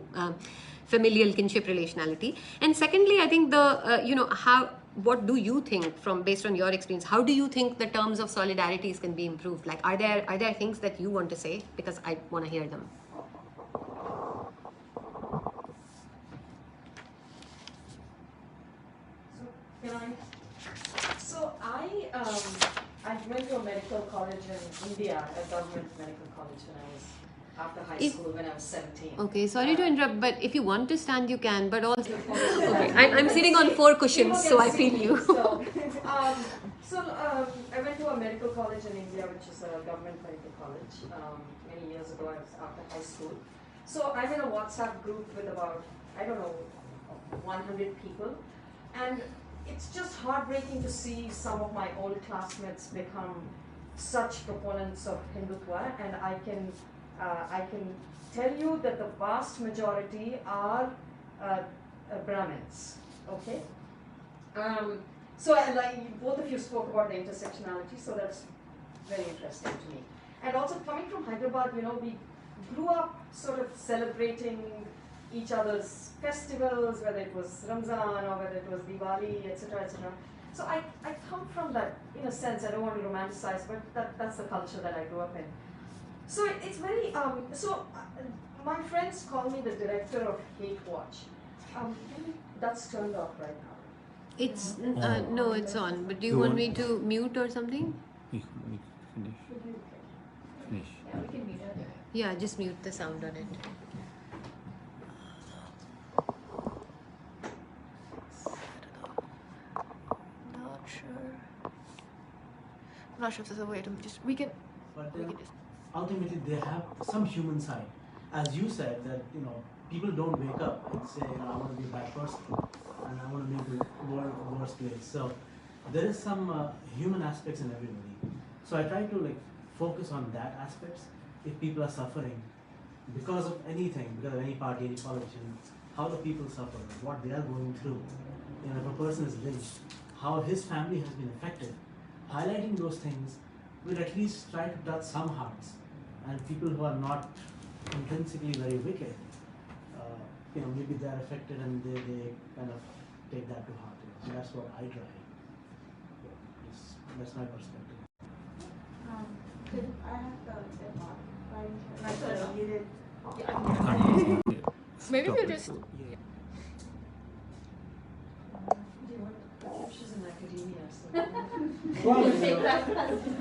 familial kinship relationality. And secondly, I think what do you think, based on your experience, how do you think the terms of solidarities can be improved? Like, are there things that you want to say? Because I want to hear them. I went to a medical college in India, a government medical college when I was after high school when I was 17. Okay, sorry to interrupt, but if you want to stand, you can. But also, okay, I'm sitting on 4 cushions, so I feel you. I went to a medical college in India, which is a government medical college. Many years ago, I was after high school. So I'm in a WhatsApp group with about 100 people, and it's just heartbreaking to see some of my old classmates become such proponents of Hindutva, and I can tell you that the vast majority are Brahmins, okay? So I like both of you spoke about the intersectionality, so that's very interesting to me. And also coming from Hyderabad, we grew up sort of celebrating each other's festivals, whether it was Ramzan or whether it was Diwali, etc., etc. So I come from that, in a sense. I don't want to romanticize, but that's the culture that I grew up in. So it's very, my friends call me the director of Hate Watch. That's turned off right now. It's no, it's on. But do you want me to mute or something? We finish. Finish. Yeah, we can mute it. Yeah, just mute the sound on it. Not sure. I'm not sure if there's a way to just But we can just ultimately, they have some human side. As you said, that people don't wake up and say, I want to be a bad person and I want to make the world a worse place. So there is some human aspects in everybody. So I try to focus on that aspects. If people are suffering because of anything, because of any party, any politician, how the people suffer, what they are going through. If a person is lynched, how his family has been affected. Highlighting those things will at least try to touch some hearts, and people who are not intrinsically very wicked, maybe they are affected and they kind of take that to heart. So that's what I try. That's my perspective. I have the hip-hop. I muted. maybe Stop we'll it. just She's in academia, so. Well,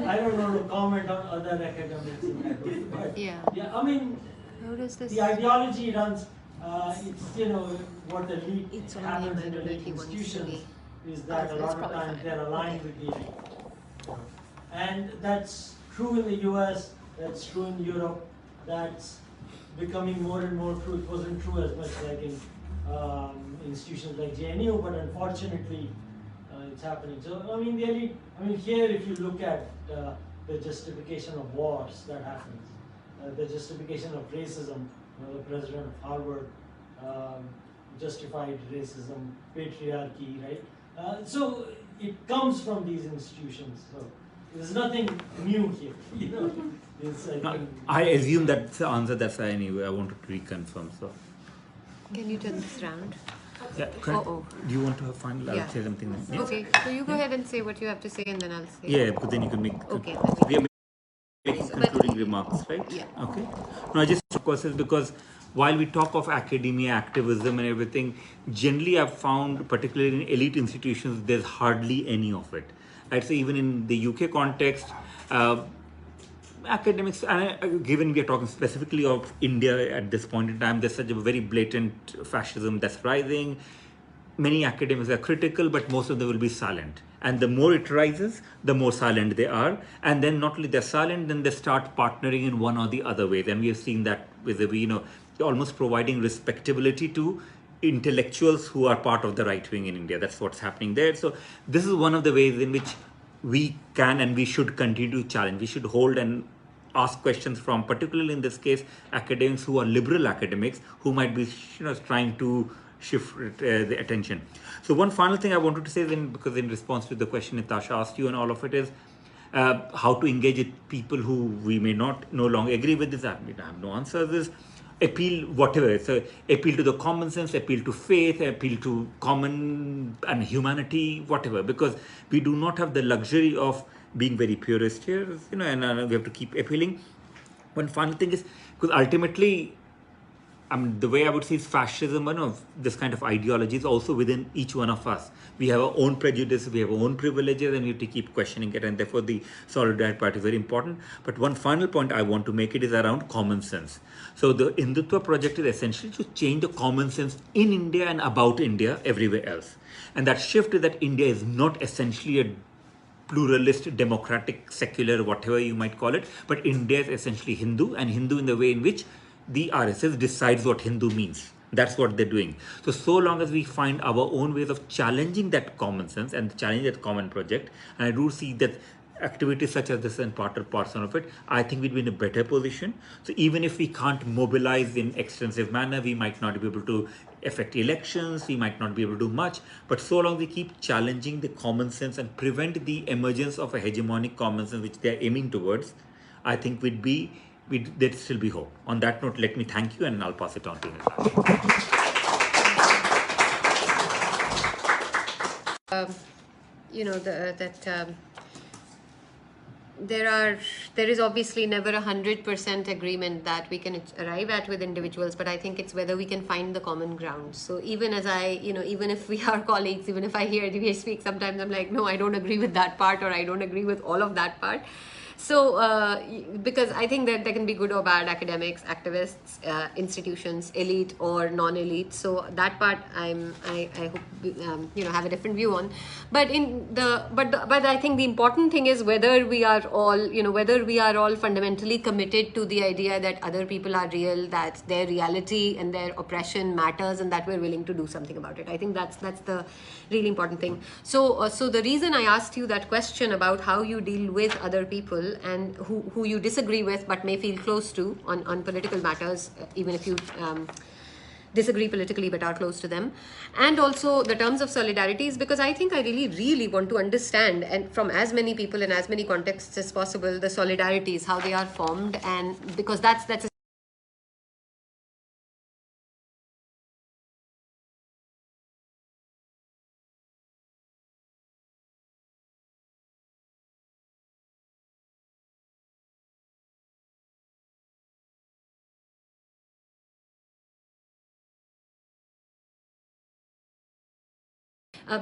I don't know to comment on other academics in that way, but Yeah. yeah, I mean, How does this? the ideology runs, it's, what the elite It's on him. happens I in don't know if he elite wants to institutions be. is that a it's lot of probably times fine. they're aligned with the elite. And that's true in the US, that's true in Europe, that's becoming more and more true. It wasn't true as much like in institutions like JNU, but unfortunately it's happening. So, I mean, the elite, here if you look at the justification of wars that happens, the justification of racism, the president of Harvard justified racism, patriarchy, right? So it comes from these institutions. So there's nothing new here, It's, I No, think, I assume that's the answer. That's why anyway I wanted to reconfirm. So Can you turn this round? yeah, Uh-oh. do you want to have final? Yeah. I'll say something. Then. Yeah. Okay, so you go ahead and say what you have to say, and then I'll say. Yeah, because then you can make. Okay. We are making concluding remarks, right? Yeah. Okay. No, I just of course is because while we talk of academia, activism, and everything, generally I've found, particularly in elite institutions, there's hardly any of it. I'd say even in the UK context. Academics, and given we are talking specifically of India at this point in time, there's such a very blatant fascism that's rising. Many academics are critical, but most of them will be silent. And the more it rises, the more silent they are. And then not only they're silent, then they start partnering in one or the other ways. And we have seen that with almost providing respectability to intellectuals who are part of the right wing in India. That's what's happening there. So this is one of the ways in which we can and we should continue to challenge. We should hold and ask questions from, particularly in this case, academics who are liberal academics who might be trying to shift the attention. So one final thing I wanted to say, because in response to the question Nitasha asked you and all of it is how to engage with people who we may no longer agree with this. I have no answers. Is appeal whatever. So appeal to the common sense, appeal to faith, appeal to common and humanity, whatever. Because we do not have the luxury of being very purist here, and we have to keep appealing. One final thing is, because ultimately, the way I would say is fascism, this kind of ideology is also within each one of us. We have our own prejudice, we have our own privileges, and we have to keep questioning it. And therefore, the solidarity part is very important. But one final point I want to make it is around common sense. So the Hindutva project is essentially to change the common sense in India and about India everywhere else. And that shift is that India is not essentially a pluralist, democratic, secular, whatever you might call it, but India is essentially Hindu, and Hindu in the way in which the RSS decides what Hindu means. That's what they're doing. So long as we find our own ways of challenging that common sense and challenging that common project, and I do see that activities such as this and part of it, I think we'd be in a better position. So even if we can't mobilize in extensive manner, we might not be able to affect elections, we might not be able to do much, but so long we keep challenging the common sense and prevent the emergence of a hegemonic common sense which they are aiming towards, I think there'd still be hope. On that note, let me thank you, and I'll pass it on to Nitasha. There is obviously never 100% agreement that we can arrive at with individuals, but I think it's whether we can find the common ground. So even as even if we are colleagues, even if I hear Dibyesh speak, sometimes I'm like, no, I don't agree with that part, or I don't agree with all of that part. So, because I think that there can be good or bad academics, activists, institutions, elite or non-elite. So that part I hope have a different view on. But but I think the important thing is whether we are all fundamentally committed to the idea that other people are real, that their reality and their oppression matters, and that we're willing to do something about it. I think that's the really important thing. So the reason I asked you that question about how you deal with other people and who you disagree with but may feel close to on political matters, even if you disagree politically but are close to them, and also the terms of solidarity, is because I think I really want to understand, and from as many people in as many contexts as possible, the solidarities, how they are formed, and because that's a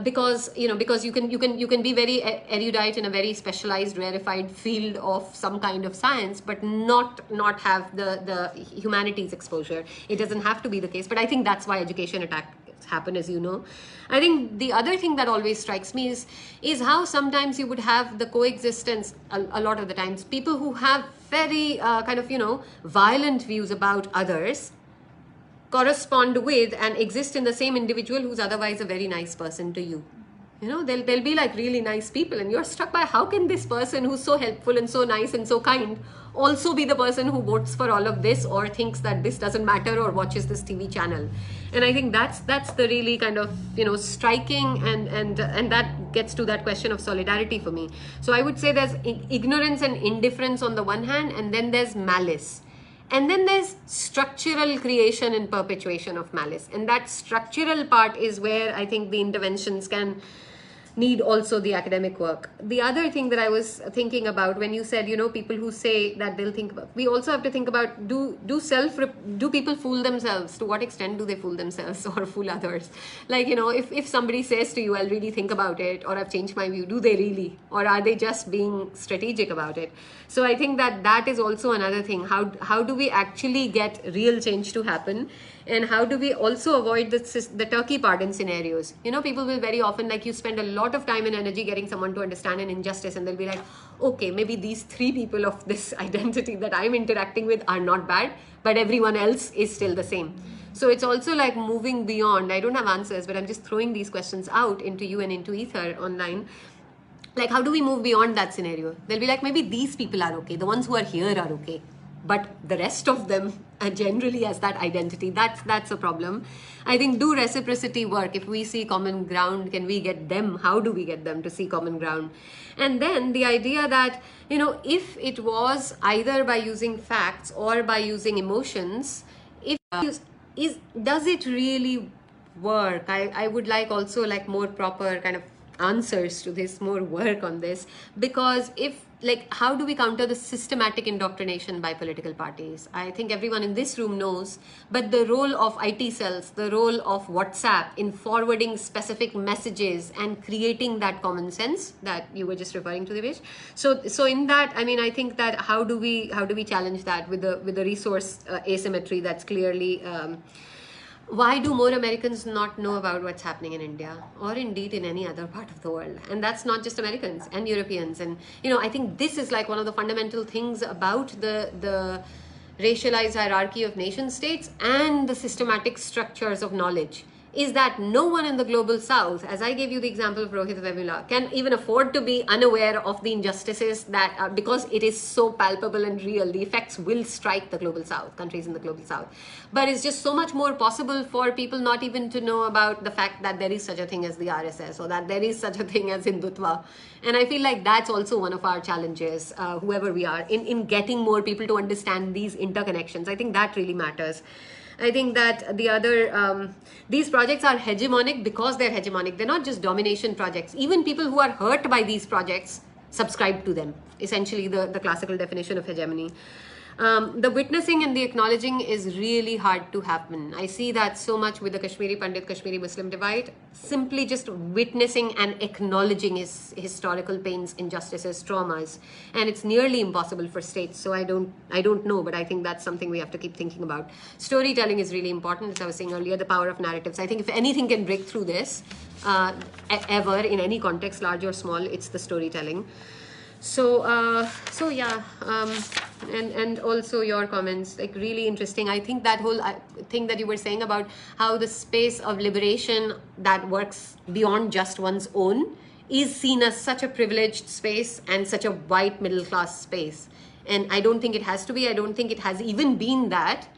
because you can be very erudite in a very specialized rarefied field of some kind of science but not have the humanities exposure. It doesn't have to be the case, but I think that's why education attacks happen, as you know. I think the other thing that always strikes me is how sometimes you would have the coexistence, a lot of the times, people who have very violent views about others correspond with and exist in the same individual who's otherwise a very nice person to you. They'll be like really nice people, and you're struck by how can this person who's so helpful and so nice and so kind also be the person who votes for all of this, or thinks that this doesn't matter, or watches this TV channel. And I think that's the really kind of striking, and that gets to that question of solidarity for me. So I would say there's ignorance and indifference on the one hand, and then there's malice. And then there's structural creation and perpetuation of malice. And that structural part is where I think the interventions can need also the academic work. The other thing that I was thinking about when you said, people who say that they'll think about, we also have to think about, do people fool themselves? To what extent do they fool themselves or fool others? Like, if somebody says to you, I'll really think about it, or I've changed my view, do they really? Or are they just being strategic about it? So I think that is also another thing. How do we actually get real change to happen? And how do we also avoid the turkey pardon scenarios? People will very often, like, you spend a lot of time and energy getting someone to understand an injustice, and they'll be like, okay, maybe these 3 people of this identity that I'm interacting with are not bad, but everyone else is still the same. So it's also like moving beyond. I don't have answers, but I'm just throwing these questions out into you and into ether online. Like, how do we move beyond that scenario? They'll be like, maybe these people are okay, the ones who are here are okay, but the rest of them generally as that identity, that's a problem. I think do reciprocity work. If we see common ground, can we get them? How do we get them to see common ground? And then the idea that, if it was either by using facts or by using emotions, does it really work? I would like also like more proper kind of answers to this, more work on this, because how do we counter the systematic indoctrination by political parties? I think everyone in this room knows, but the role of IT cells, the role of WhatsApp in forwarding specific messages and creating that common sense that you were just referring to, Dibyesh. So in that, I think that how do we challenge that with the resource asymmetry that's clearly why do more Americans not know about what's happening in India, or indeed in any other part of the world? And that's not just Americans and Europeans. And I think this is like one of the fundamental things about the racialized hierarchy of nation states and the systematic structures of knowledge, is that no one in the global south, as I gave you the example of Rohit Vemula, can even afford to be unaware of the injustices that are, because it is so palpable and real. The effects will strike the global south, countries in the global south. But it's just so much more possible for people not even to know about the fact that there is such a thing as the RSS, or that there is such a thing as Hindutva. And I feel like that's also one of our challenges, whoever we are, in getting more people to understand these interconnections. I think that really matters. I think that the other, these projects are hegemonic because they're hegemonic. They're not just domination projects. Even people who are hurt by these projects subscribe to them, essentially the classical definition of hegemony. The witnessing and the acknowledging is really hard to happen. I see that so much with the Kashmiri Pandit, Kashmiri Muslim divide. Simply just witnessing and acknowledging his historical pains, injustices, traumas, and it's nearly impossible for states. So I don't know, but I think that's something we have to keep thinking about. Storytelling is really important, as I was saying earlier. The power of narratives. I think if anything can break through this, ever in any context, large or small, it's the storytelling. So yeah, and also your comments, like, really interesting. I think that whole thing that you were saying about how the space of liberation that works beyond just one's own is seen as such a privileged space and such a white middle class space. And I don't think it has to be. I don't think it has even been that,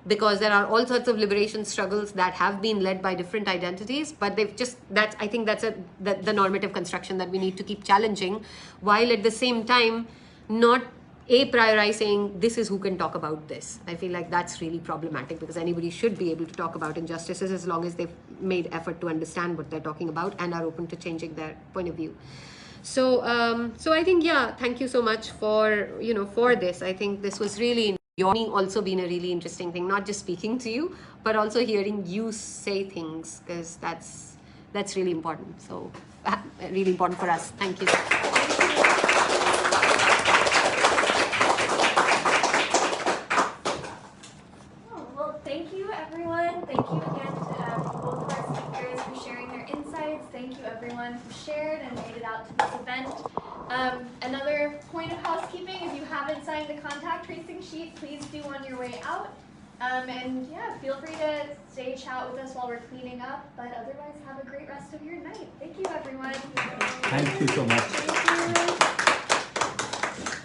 because there are all sorts of liberation struggles that have been led by different identities, but they've just, I think that's the normative construction that we need to keep challenging, while at the same time not prioritizing this is who can talk about this. I feel like that's really problematic, because anybody should be able to talk about injustices as long as they've made effort to understand what they're talking about and are open to changing their point of view. So I think, yeah, thank you so much for this. I think this was really also been a really interesting thing, not just speaking to you, but also hearing you say things, because that's really important. So really important for us. Thank you. Well, thank you, everyone. Thank you again to both of our speakers for sharing their insights. Thank you, everyone who shared and made it out to this event. Another point of housekeeping, if you haven't signed the contact tracing sheet, please do on your way out. And yeah, feel free to stay chat with us while we're cleaning up, but otherwise have a great rest of your night. Thank you, everyone. Thank you so much.